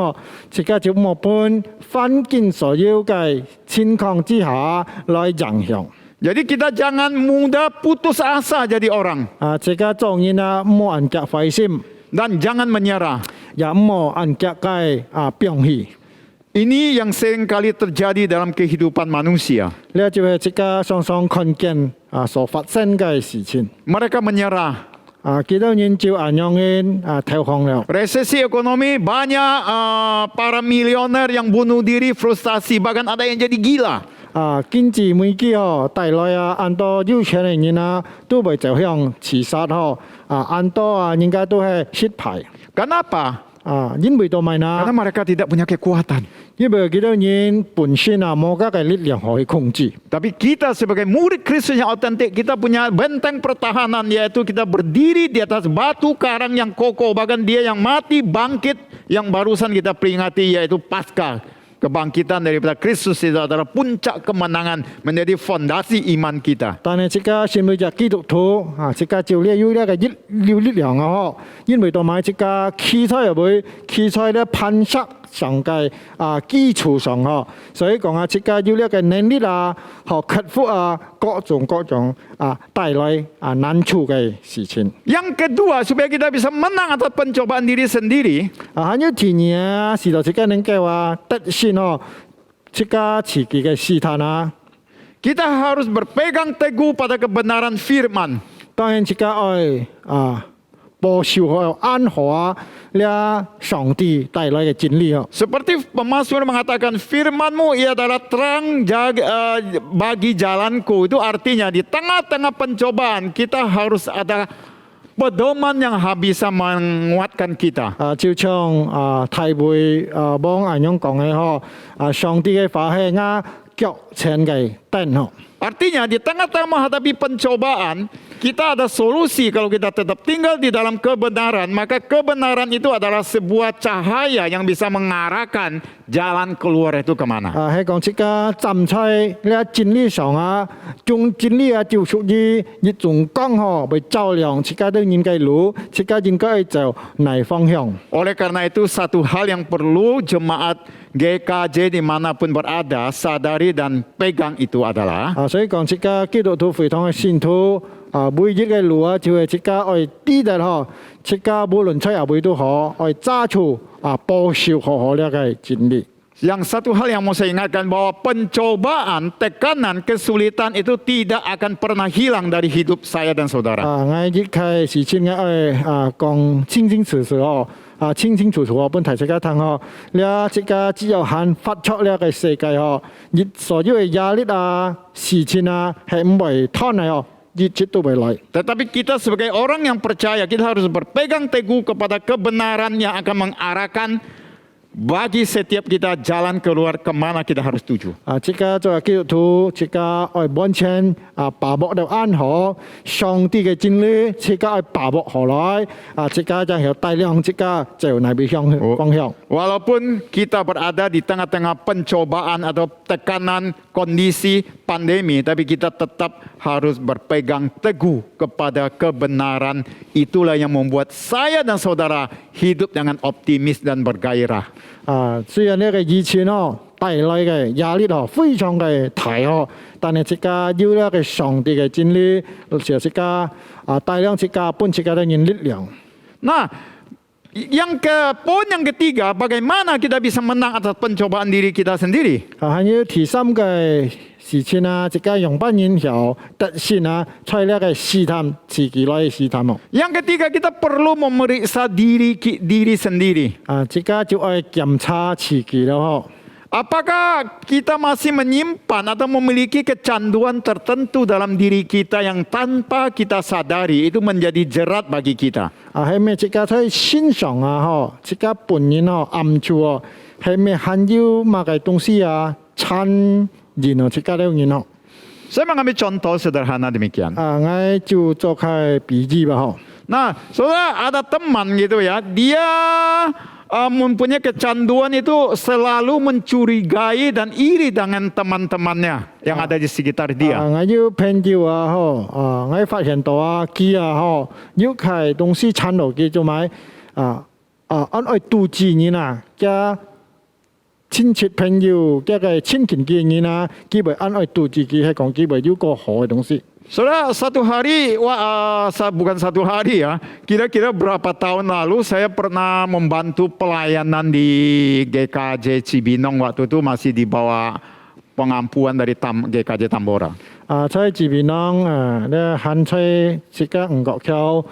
即刻就冇判環境所有嘅情況之下來影響。 Jadi kita jangan mudah putus asa jadi orang 即刻做人唔好按腳灰心， dan jangan menyerah. 也唔好按腳嘅放棄。 Ini yang seringkali terjadi dalam kehidupan manusia. 呢就係即刻常常看見所發生嘅事情。 Mereka menyerah. 幾多人就按樣嘅投降了。 Resesi ekonomi banyak para milioner yang bunuh diri, frustasi, bahkan ada yang jadi gila. 經濟危機帶來很多有錢嘅人都會走向自殺很多應該都係失敗。 Kenapa? 因為到咪 Karena mereka tidak punya kekuatan. 因為幾多人本身冇嗰個力量可以控制。 Tapi kita sebagai murid Kristus yang otentik, kita punya benteng pertahanan, yaitu kita berdiri di atas batu karang yang kokoh. Bahkan dia yang mati bangkit, yang barusan kita peringati, yaitu Paskah. kebangkitan daripada Kristus itu adalah puncak kemenangan, menjadi fondasi iman kita. 但係即家信唔只基督徒啊，即家照呢有呢個力量啊！嗬，因為到買即家器材又會器材咧噴射上嘅基礎上嗬，所以講即家要呢個能力和克服各種帶來難處嘅事情。 Yang kedua, supaya kita bisa menang atas pencobaan diri sendiri, 還有第二是到即家能夠得勝哦，即家自己嘅試探kita harus berpegang teguh pada kebenaran firman. 當然即家愛保守和安和呢上帝帶來嘅真理哦。 Seperti pemazmur mengatakan, firman-Mu ia adalah terang bagi jalanku. Itu artinya di tengah-tengah pencobaan kita harus ada pedoman yang bisa menguatkan kita. 就像大衛幫阿娘講嘅嗬，上帝嘅話係腳前嘅燈嗬。 Artinya di tengah-tengah menghadapi pencobaan, kita ada solusi kalau kita tetap tinggal di dalam kebenaran. Maka kebenaran itu adalah sebuah cahaya yang bisa mengarahkan jalan keluar itu kemana. 係講即家站在呢真理上用真理就屬於一種光嗬，為照亮即家的人嘅路，即家應該走哪方向？ Oleh karena itu satu hal yang perlu jemaat GKJ dimanapun berada sadari dan pegang itu adalah 所以講即家基督徒會堂嘅信徒每日嘅路就係即家愛知道嗬，即家無論出入會都好，愛揸住保守好呢個真理。 Yang satu hal yang mau saya ingatkan bahwa pencobaan, tekanan, kesulitan itu tidak akan pernah hilang dari hidup saya dan saudara. 我一開始先講清清楚楚清清楚楚本題即家聽呢即家只有限發出呢個世界所有嘅壓力事情係唔會拖嚟一直都會來。 Tetapi kita sebagai orang yang percaya, kita harus berpegang teguh kepada kebenaran yang akan mengarahkan bagi setiap kita jalan keluar kemana kita harus tuju. 即家作為基督徒，即家愛完全把握到安好上帝嘅真理，即家愛把握好來即家就係帶領即家就哪邊方向。 Walaupun kita berada di tengah-tengah pencobaan atau tekanan kondisi pandemi, tapi kita tetap harus berpegang teguh kepada kebenaran. Itulah yang membuat saya dan saudara hidup dengan optimis dan bergairah. 雖然呢個疫情帶來嘅壓力非常嘅大但係即家要呢個上帝嘅真理，就即家帶領即家本即家嘅人力量。 Nah, poin yang ketiga, bagaimana kita bisa menang atas pencobaan diri kita sendiri? 還有第三個事情即家用班人有得勝在呢個試探自己來試探 Yang ketiga, kita perlu memeriksa diri sendiri. 即家就愛檢查自己咯。 Apakah kita masih menyimpan atau memiliki kecanduan tertentu dalam diri kita yang tanpa kita sadari itu menjadi jerat bagi kita? 係咪即家喺欣賞即家本人暗處係咪含有乜嘅東西參與即家呢樣 Saya mengambil contoh sederhana demikian. 我就做開筆記吧 Nah, saudara ada teman gitu ya, dia mempunyai kecanduan itu selalu mencurigai dan iri dengan teman-temannya yang ada di sekitar dia. 我有朋友我發現到佢要係東西參落去做咩按愛妒忌人加親戚朋友加個親近嘅人佢會按愛妒忌佢係講佢會要個好嘅東西。 Saudara, bukan satu hari ya, kira-kira berapa tahun lalu saya pernah membantu pelayanan di GKJ Cibinong, waktu itu masih di bawah pengampuan dari GKJ Tambora. 在這邊呢限制即家唔覺橋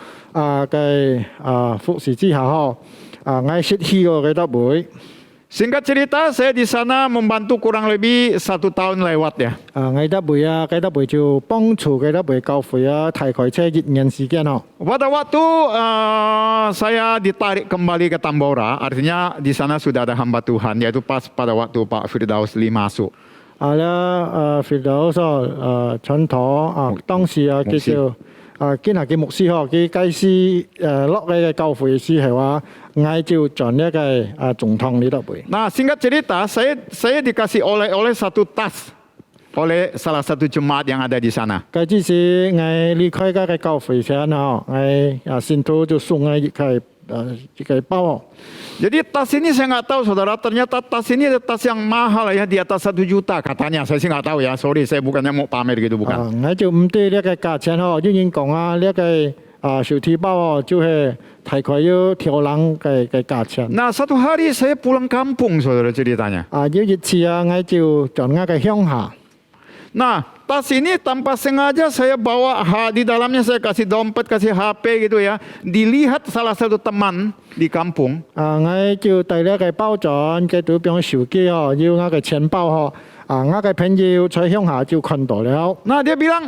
嘅服侍之下我識去過嘅得會。 Singkat cerita, saya di sana membantu kurang lebih 1 tahun lewat ya. 我得會得會就幫助嘅得會教會提開車熱人時間 Pada waktu saya ditarik kembali ke Tambora, artinya di sana sudah ada hamba Tuhan, yaitu pas pada waktu Pak Firdaus Lee masuk. Firdaus 傳統當時叫做今日嘅牧師佢解釋落嚟嘅教會是係話，嗌就轉一個總統呢度會。 Nah, singkat cerita, saya dikasih oleh satu tas oleh salah satu jemaat yang ada di sana. 佢只是嗌離開嘅教會前嗌信徒就送嗌一個包。 Jadi tas ini saya nggak tahu saudara, ternyata tas ini ada tas yang mahal ya, di atas 1 juta katanya. Saya sih nggak tahu ya, sorry saya bukannya mau pamer gitu bukan. 嗌就唔對呢個價錢已經講呢個手提包就係大概要條人嘅價錢。 Nah, satu hari saya pulang kampung saudara ceritanya. 有一次嗌就轉一個鄉下。 Nah, tas ini tanpa sengaja saya bawa di dalamnya saya kasih dompet, kasih HP gitu ya. Dilihat salah satu teman di kampung. 我就帶呢個包裝嘅對邊手機要那個錢包我嘅朋友在鄉下就看到了。 Nah, dia bilang,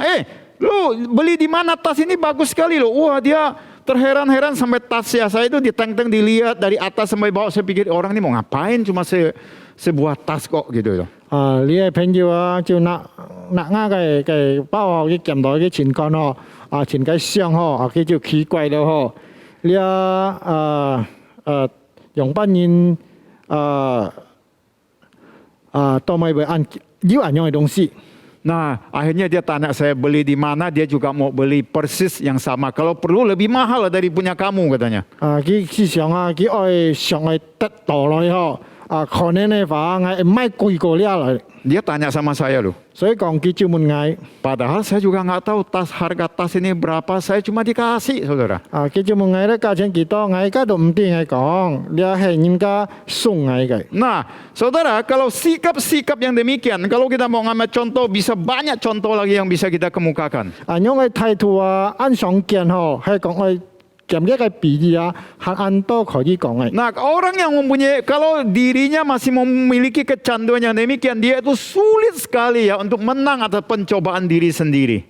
lu beli di mana tas ini bagus sekali loh. Wah, dia terheran-heran sampai tas ya saya itu diteng-teng dilihat dari atas sampai bawah. Saya pikir orang ini mau ngapain cuma sebuah tas kok gitu loh. 呢個朋友就拿嘅包佢見到嘅錢乾錢嘅箱佢就奇怪了用班人都咪會按樣嘅東西。 Nah, akhirnya dia tanya saya beli di mana, dia juga mau beli persis yang sama. Kalau perlu lebih mahal dari punya kamu katanya. 佢想佢愛上去得到咯可能嘅話我唔係貴過了。 Dia tanya sama saya loh. 所以講佢就問我。 Padahal saya juga nggak tahu harga tas ini berapa. Saya cuma dikasih saudara. 佢就問我咧價錢幾多，我而家都唔對佢講，你係人家送我嘅。 Nah, saudara, kalau sikap-sikap yang demikian, kalau kita mau ngambil contoh, bisa banyak contoh lagi yang bisa kita kemukakan. 因為態度按常見係講我咁一個比喻按多可以講嘅。 Nah, orang yang mempunyai, kalau dirinya masih memiliki kecanduan yang demikian, dia itu sulit sekali ya untuk menang atas pencobaan diri sendiri.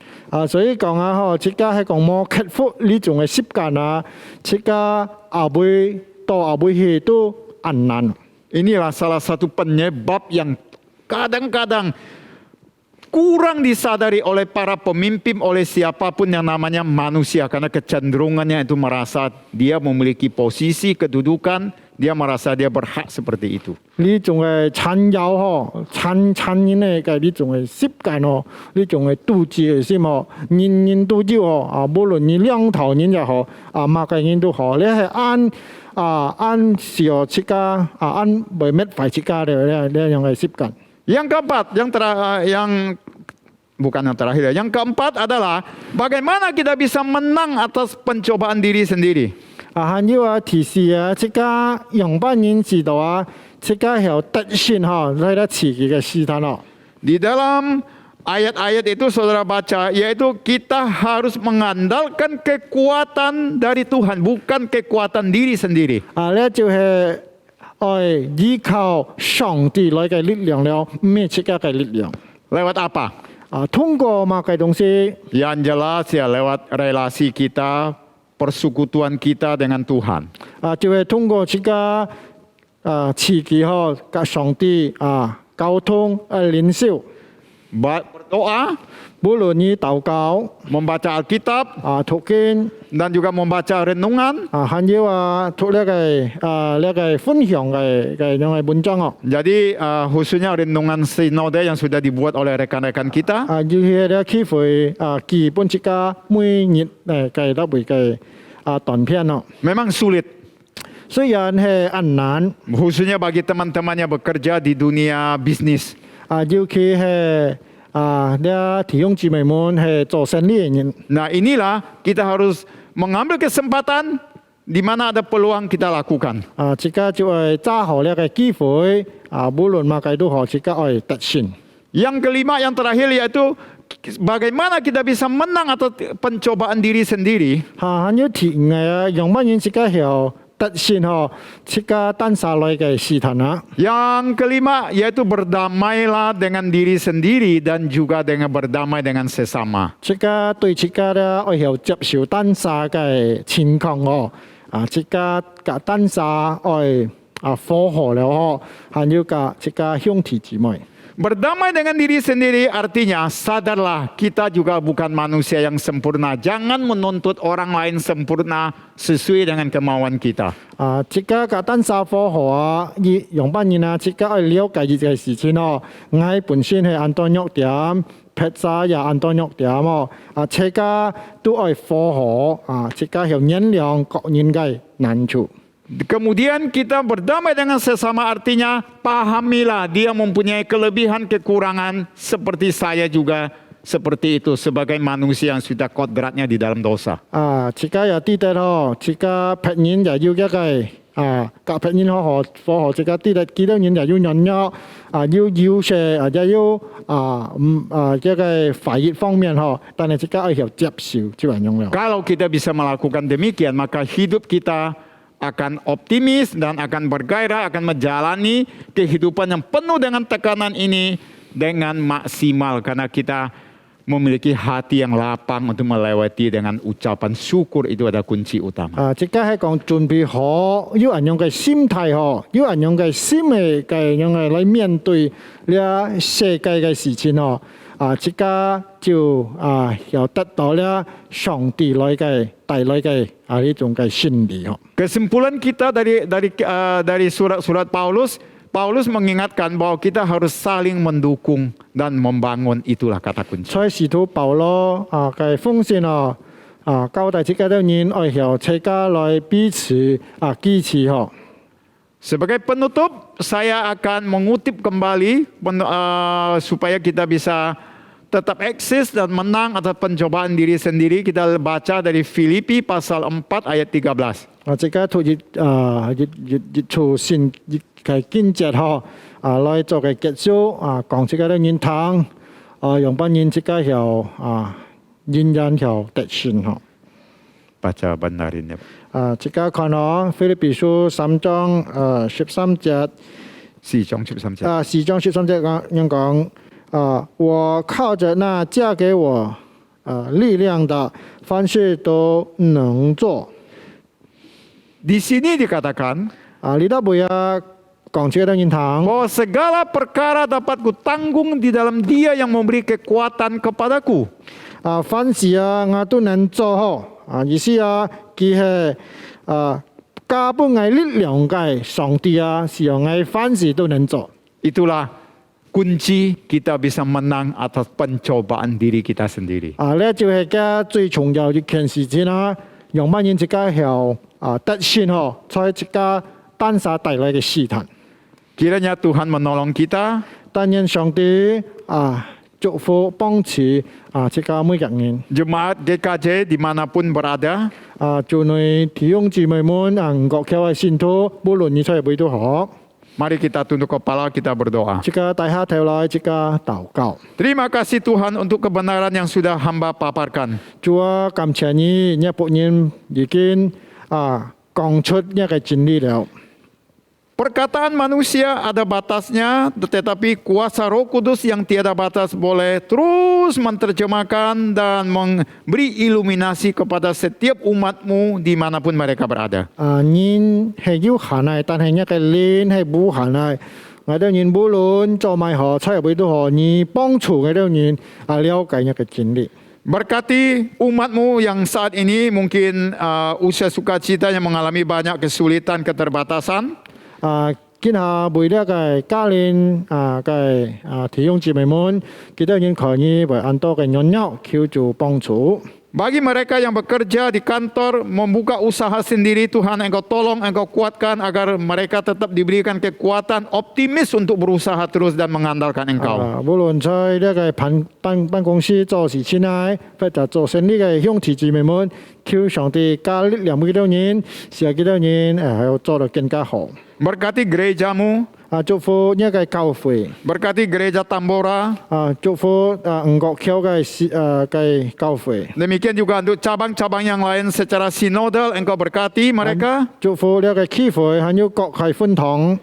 所以講即家係講冇克服呢種嘅習慣即家後尾到後尾去都很難。 Inilah salah satu penyebab yang kadang-kadang kurang disadari oleh para pemimpin, oleh siapapun yang namanya manusia. Karena kecenderungannya itu merasa dia memiliki posisi, kedudukan, dia merasa dia berhak seperti itu. 呢種嘅親友親人嘅呢種嘅習慣呢種嘅妒忌嘅心人人都有無論你兩頭人也好乜嘅人都好，你係按時即家按為乜快即家嘅呢樣嘅習慣。 Yang keempat, bukan yang terakhir ya. Yang keempat adalah bagaimana kita bisa menang atas pencobaan diri sendiri. 還有提示即家用班人知道即家有特性嚟得刺激嘅試探 Di dalam ayat-ayat itu saudara baca, yaitu kita harus mengandalkan kekuatan dari Tuhan, bukan kekuatan diri sendiri. 呢就係依靠上帝來嘅力量了，咩即家嘅力量 Lewat apa? 通過乜嘅東西 Yang jelas ya lewat relasi kita, persekutuan kita dengan Tuhan. 就係通過即家刺激跟上帝溝通領袖 Berdoa, 無論你禱告 membaca Alkitab, 讀經 dan juga membaca renungan. 還有讀呢個分享嘅文章 Jadi khususnya renungan sinode yang sudah dibuat oleh rekan-rekan kita. 要去呢機會基本即家每日嘅得會嘅短片 Memang sulit, 雖然係很難 khususnya bagi teman-teman yang bekerja di dunia bisnis. 尤其係啲弟兄姊妹們係做生意嘅人 Nah, inilah kita harus mengambil kesempatan di mana ada peluang kita lakukan. 即家就係揸好呢個機會無論乜嘅都好，即家係特先。 Yang kelima, yang terakhir yaitu bagaimana kita bisa menang atas pencobaan diri sendiri. 還有提用乜嘢即家係特先即家單殺來嘅試探 Yang kelima yaitu berdamailah dengan diri sendiri dan juga dengan berdamai dengan sesama. 即家對即家咧我係接受單殺嘅情況即家嘅單殺我科學了還有即家兄弟姊妹。Berdamai dengan diri sendiri artinya sadarlah kita juga bukan manusia yang sempurna. Jangan menuntut orang lain sempurna sesuai dengan kemauan kita. 即家甲單沙火河啊，伊用班人啊，即家要了解呢個事情哦，我本身係按多弱點，劈沙也按多弱點哦，即家都愛火河啊，即家要原諒各人嘅難處。 Kemudian kita berdamai dengan sesama artinya pahamilah dia mempunyai kelebihan kekurangan seperti saya juga seperti itu sebagai manusia yang sudah kodratnya di dalam dosa. 即家又啲得咯，即家劈人又要一個隔劈人火河，即家啲得幾多人又要忍辱要射又要一個法律方面嗬，但係即家要接受就係咁樣。 Kalau kita bisa melakukan demikian maka hidup kita akan optimis dan akan bergairah, akan menjalani kehidupan yang penuh dengan tekanan ini dengan maksimal karena kita memiliki hati yang lapang untuk melewati dengan ucapan syukur itu ada kunci utama. 即家係講準備好，要人用嘅心態好，要人用嘅心嘅用嘅嚟面對呢世界嘅事情哦。即家就又得到了上帝來嘅帶來嘅呢種嘅真理哦。 Kesimpulan kita dari surat-surat Paulus mengingatkan bahwa kita harus saling mendukung dan membangun, itulah kata kunci. 所以使徒保羅嘅奉獻交代即家啲人愛由大家來彼此支持哦。 Sebagai penutup, saya akan mengutip kembali supaya kita bisa tetap eksis dan menang atas pencobaan diri sendiri. Kita baca dari Filipi pasal 4 ayat 13. 即家讀熱處善嘅經節嗬，來做嘅結束講即家啲人聽，用班人即家又人人又得信嗬。 Baca benarin ya. 即家看嗬，腓立比書3章13節。 4章13節。4章13節咁講，我靠着那加給我力量的，凡事都能做。 Di sini dikatakan 呢度會講即個人聽， bahwa segala perkara dapat kutanggung di dalam Dia yang memberi kekuatan kepadaku. 凡事我都能做嗬。意思佢係加俾我力量嘅上帝是讓我凡事都能做。 Itulah kunci kita bisa menang atas pencobaan diri kita sendiri. 呢就係嘅最重要一件事情啦，讓乜人即家係得先嗬，在即家單殺帶來嘅試探。 Kiranya Tuhan menolong kita. 但願上帝祝福幫持即家每個人。 Jemaat GKJ dimanapun berada, 祝你弟兄姊妹們各教會信徒，無論你在邊度好， mari kita tunduk kepala, kita berdoa. 即家大下頭來，即家禱告。 Terima kasih Tuhan untuk kebenaran yang sudah hamba paparkan. 主感謝你，一僕人已經講出一個真理了。 Perkataan manusia ada batasnya, tetapi kuasa Roh Kudus yang tiada batas boleh terus menerjemahkan dan memberi iluminasi kepada setiap umatmu dimanapun mereka berada. 人係要限嘅，但係一個靈係冇限嘅。我哋人無論做咩好，出入都好，你幫助我哋人了解一個真理。 Berkati umatmu yang saat ini mungkin usia sukacita yang mengalami banyak kesulitan, keterbatasan. 今下每一個家人嘅弟兄姊妹們，幾多人可以為很多嘅軟弱求助幫助。 Bagi mereka yang bekerja di kantor, membuka usaha sendiri, Tuhan Engkau tolong, Engkau kuatkan agar mereka tetap diberikan kekuatan, optimis untuk berusaha terus dan mengandalkan Engkau. 無論在呢個辦公室做事情啊，或者做生意嘅兄弟姊妹們，求上帝加力量幾多人，使幾多人係做得更加好。 Berkati gerejamu, 祝福呢個教會， berkati gereja Tambora. 祝福國教嘅教會， Demikian juga untuk cabang-cabang yang lain secara sinodal, Engkau berkati mereka. 祝福呢個區會，還有各係分堂。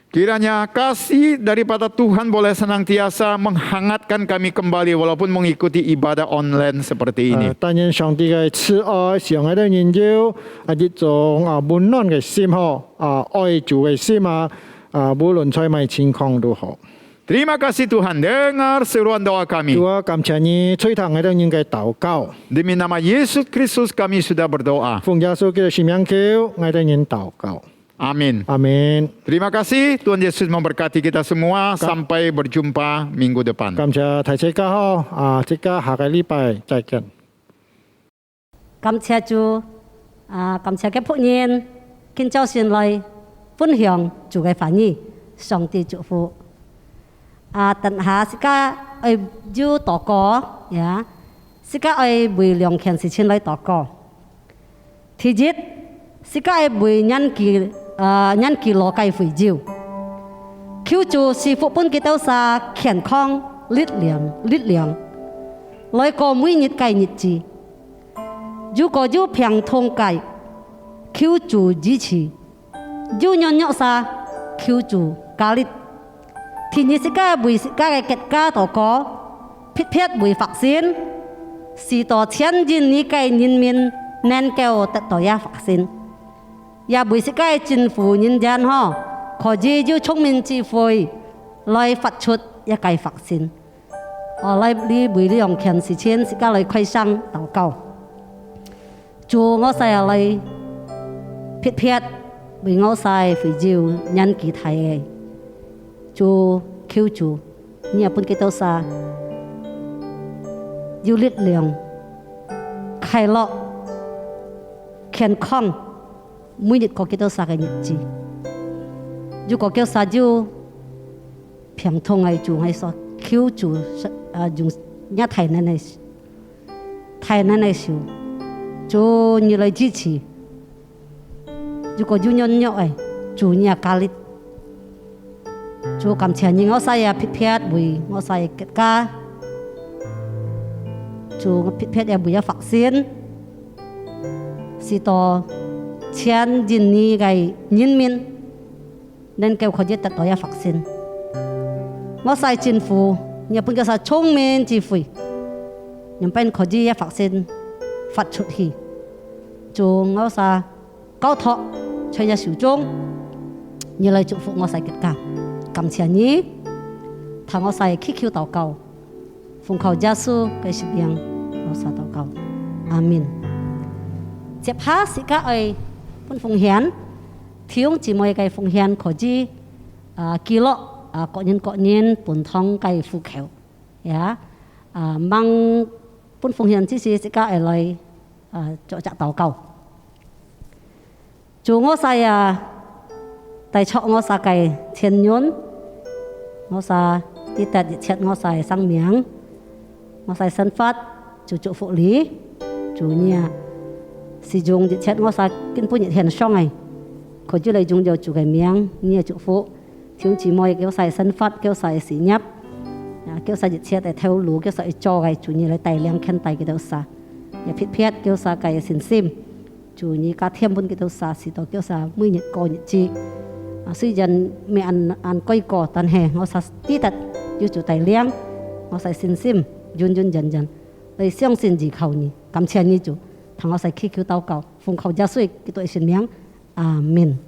Kiranya kasih daripada Tuhan boleh senantiasa menghangatkan kami kembali walaupun mengikuti ibadah online seperti ini. 但願上帝嘅慈愛，讓我哋研究一種溫暖嘅心愛主嘅心無論在咩情況都好。Terima kasih Tuhan, dengar seruan doa kami. 主啊，感谢你垂听我哋应该祷告， Demi nama Yesus Kristus kami sudah berdoa. 奉耶稣基督的名求，我哋人祷告， Amin. 阿门。 Terima kasih Tuhan Yesus memberkati kita semua. Sampai berjumpa minggu depan. 感謝大家好啊！即個下個禮拜再見。感謝主，感謝嘅僕人，見周先來分享主嘅話語，上帝祝福。等下時間愛要禱告，呀，時間愛為兩件事情來禱告。第一，時間愛為人記攞計回照，求主賜福本基督徒健康力量，來過每日嘅日子。如果有病痛嘅，求主支持；有軟弱嘅，求主加力。ทีนี้สิก้าบุยสิก้าเกิดก้าต่อก็พิเศษบุยฝักสินสีต่อเชียนยินนี้ไก่ยินมินแนนแก้วตัดต่อยาฝักสินยาบุยสิก้าจินฟูยินยันห่อขอจีจูชงมินจีฟอยลอยฝัดชุดยาไก่ฝักสินลอยลีบุยเรื่องแขนสิเชียนสิก้าลอยค่อยช่างต่อเก่าจูงอใส่อะไรพิเศษบุยงอใส่ฝีจิวยันกีไทย主求主，你也本基督徒有力量、快樂、健康，每日過基督徒嘅日子。如果叫撒就平痛嘅主係說求主用一太難嘅事，主你來支持。如果有軟弱嘅，主你也加力。主感謝你，我晒พิเศษ為我晒結家，主พิเศษ也為咗發現，是到前人นี้嘅人民，能夠可以得到一發現。我晒政府，日本嘅晒聰明智慧，日本可以一發現發出去，主我晒交託在一手中，你來祝福我晒結家。感謝你，同我晒祈求禱告，奉靠耶穌嘅聖名，我晒禱告，阿門。接下時間愛本奉獻，弟兄姊妹嘅奉獻可以記錄各人本堂嘅呼求，呀望本奉獻之時時間愛來作隻禱告，做我晒帶出我晒嘅前緣。我晒啲特熱切我晒生命，我晒生法就祝福你，主你是用熱切我晒根本熱獻上嚟，佢就嚟用咗主嘅名，你也祝福，兄姊妹叫晒生法，叫晒事業，叫晒熱切嚟透露，叫晒做嘅，主你嚟帶領肯帶嘅到晒，也撇撇叫晒嘅信心，主你加添本嘅到晒，是到叫晒每日過日子。雖然未按規過，但係我實知得要做帶領，我實信心認真，你相信依靠你，感謝你主，同我實祈求禱告，奉靠耶穌基督嘅聖名，阿門。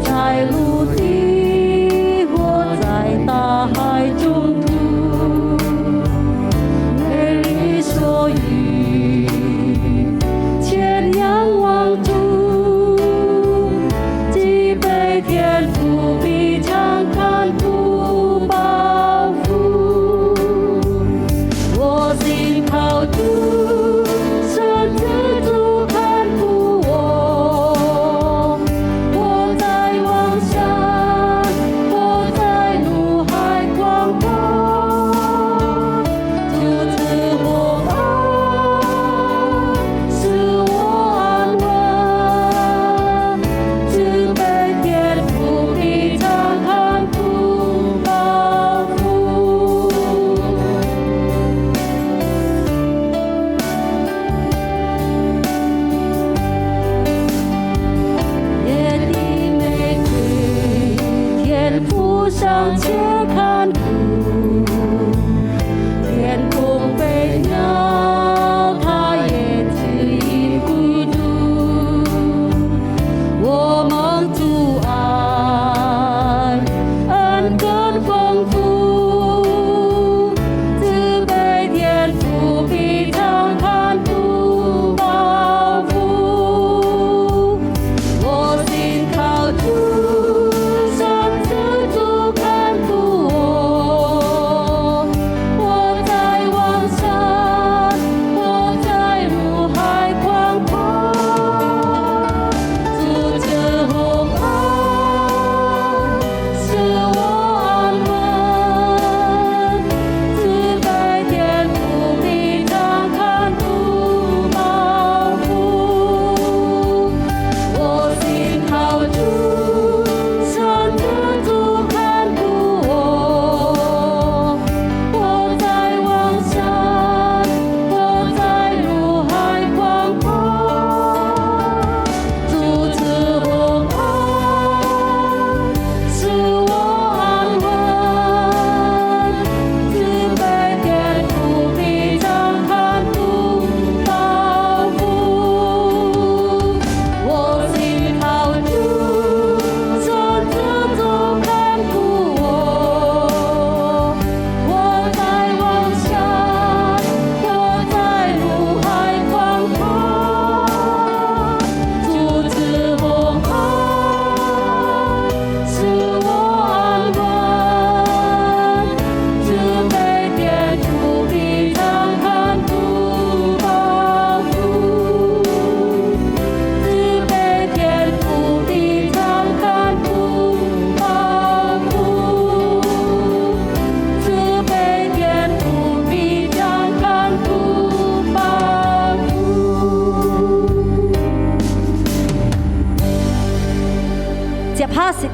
在陆地，我在大海。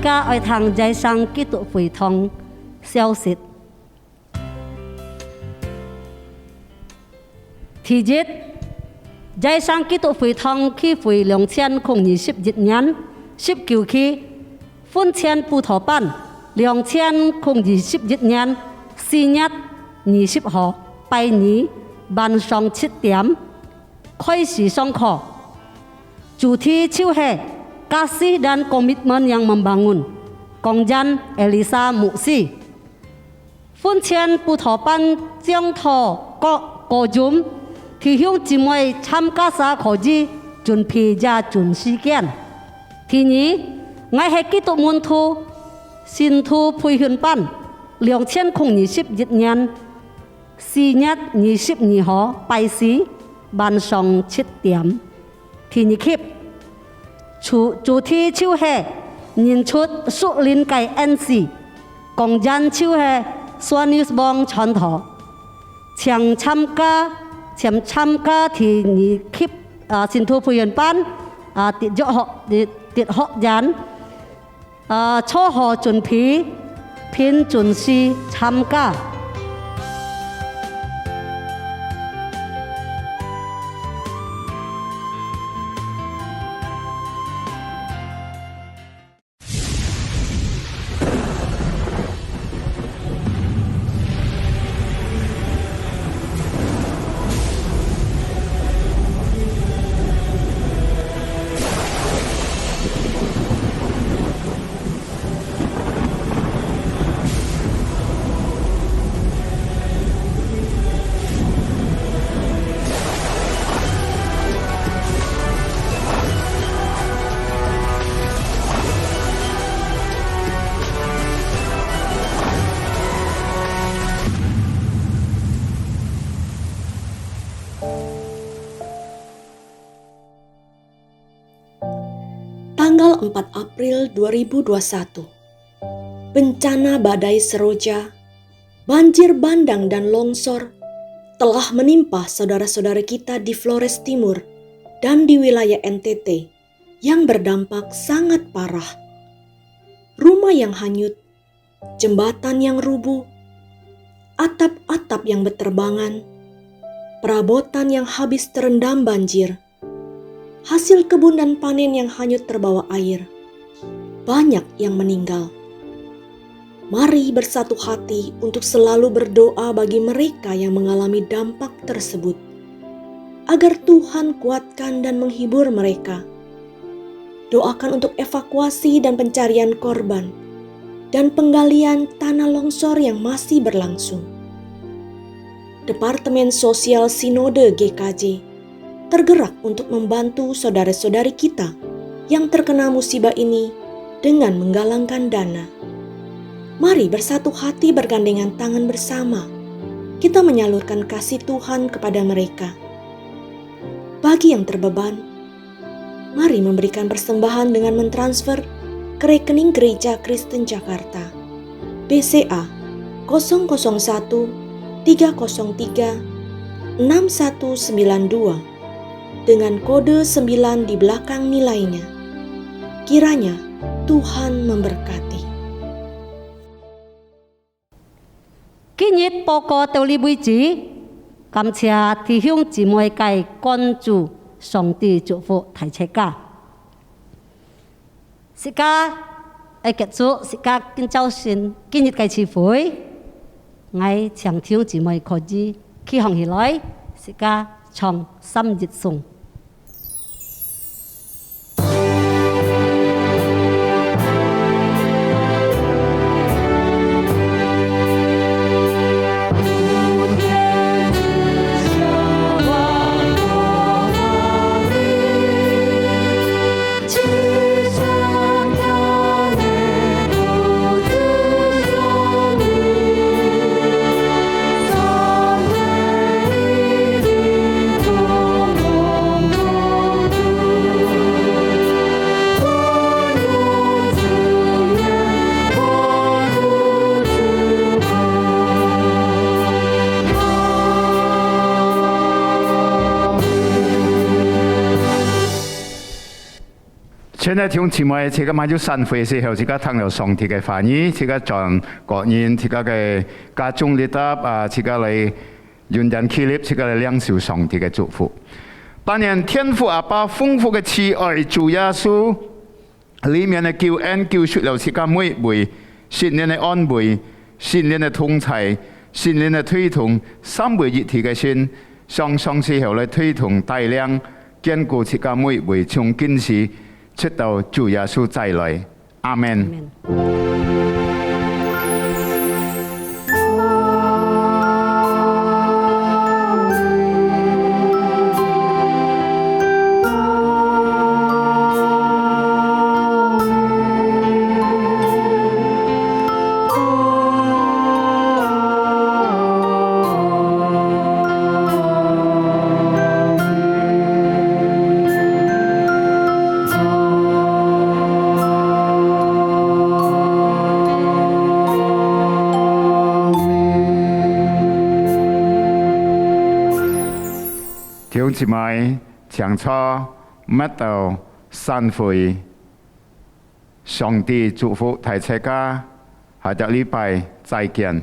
家愛堂在上基督會堂消息。第一，在上基督會堂起會2021年19期，分簽布頭班2021年4月20號拜二晚上7點開始上課。主題就是kasih dan komitmen yang membangun. Kongjan Elisa Muksi. Phun chen pu thọ ban jiang thọ có dùm thì hướng chỉ mới tham gia sa khổ gì chuẩn bị ra chuẩn sự kiện. Thì nhí ngay hệ kỹ thuật môn thu xin thu phui huyền ban 2021年4月22號拜四晚上7點。thì nhí khiếp chủ thi chiêu hệ nhìn chút số liên cái NC công dân chiêu hệ Xuân News bong chọn thọ chẳng tham gia thì nhị khiếp xin thu phụ huynh ban tiết họ dán cho họ chuẩn bị phiên chuẩn si tham gia. Tanggal 4 April 2021, bencana badai seroja, banjir bandang dan longsor telah menimpa saudara-saudara kita di Flores Timur dan di wilayah NTT yang berdampak sangat parah. Rumah yang hanyut, jembatan yang rubuh, atap-atap yang berterbangan, perabotan yang habis terendam banjir, hasil kebun dan panen yang hanyut terbawa air. Banyak yang meninggal. Mari bersatu hati untuk selalu berdoa bagi mereka yang mengalami dampak tersebut, agar Tuhan kuatkan dan menghibur mereka. Doakan untuk evakuasi dan pencarian korban, dan penggalian tanah longsor yang masih berlangsung. Departemen Sosial Sinode GKJ tergerak untuk membantu saudara-saudari kita yang terkena musibah ini dengan menggalangkan dana. Mari bersatu hati bergandengan tangan bersama, kita menyalurkan kasih Tuhan kepada mereka. Bagi yang terbeban, mari memberikan persembahan dengan mentransfer ke rekening Gereja Kristen Jakarta, BCA 001 303 6192 dengan kode 9 di belakang nilainya. Kiranya Tuhan memberkati. Kinit poko tuli buiji, kamcia thì hướng chỉ mỗi cái con chủ song ti chủ phụ thầy chế cả. Sika ai kết thúc sika kinh châu xin kinit cái chi phối, ngay chẳng thiếu chỉ mỗi khó gì khi hồng hỉ lối sika trong xăm dịch sung. 現在弟兄姊妹，這個買咗散會嘅時候，這個聽到上帝嘅話語，這個將國人，這個嘅家中立德啊，這個嚟願人企立，這個嚟領受上帝嘅祝福。當然，天父阿爸豐富嘅慈愛，主耶穌裏面嘅救恩救贖了這個每位信念嘅安慰、信念嘅同在、信念嘅推動，三位一體嘅心，上時候嚟推動帶領堅固這個每位從今時直到主耶穌再來，阿門。弟兄姊妹，請錯乜到散會，上帝祝福大家，下個禮拜再見。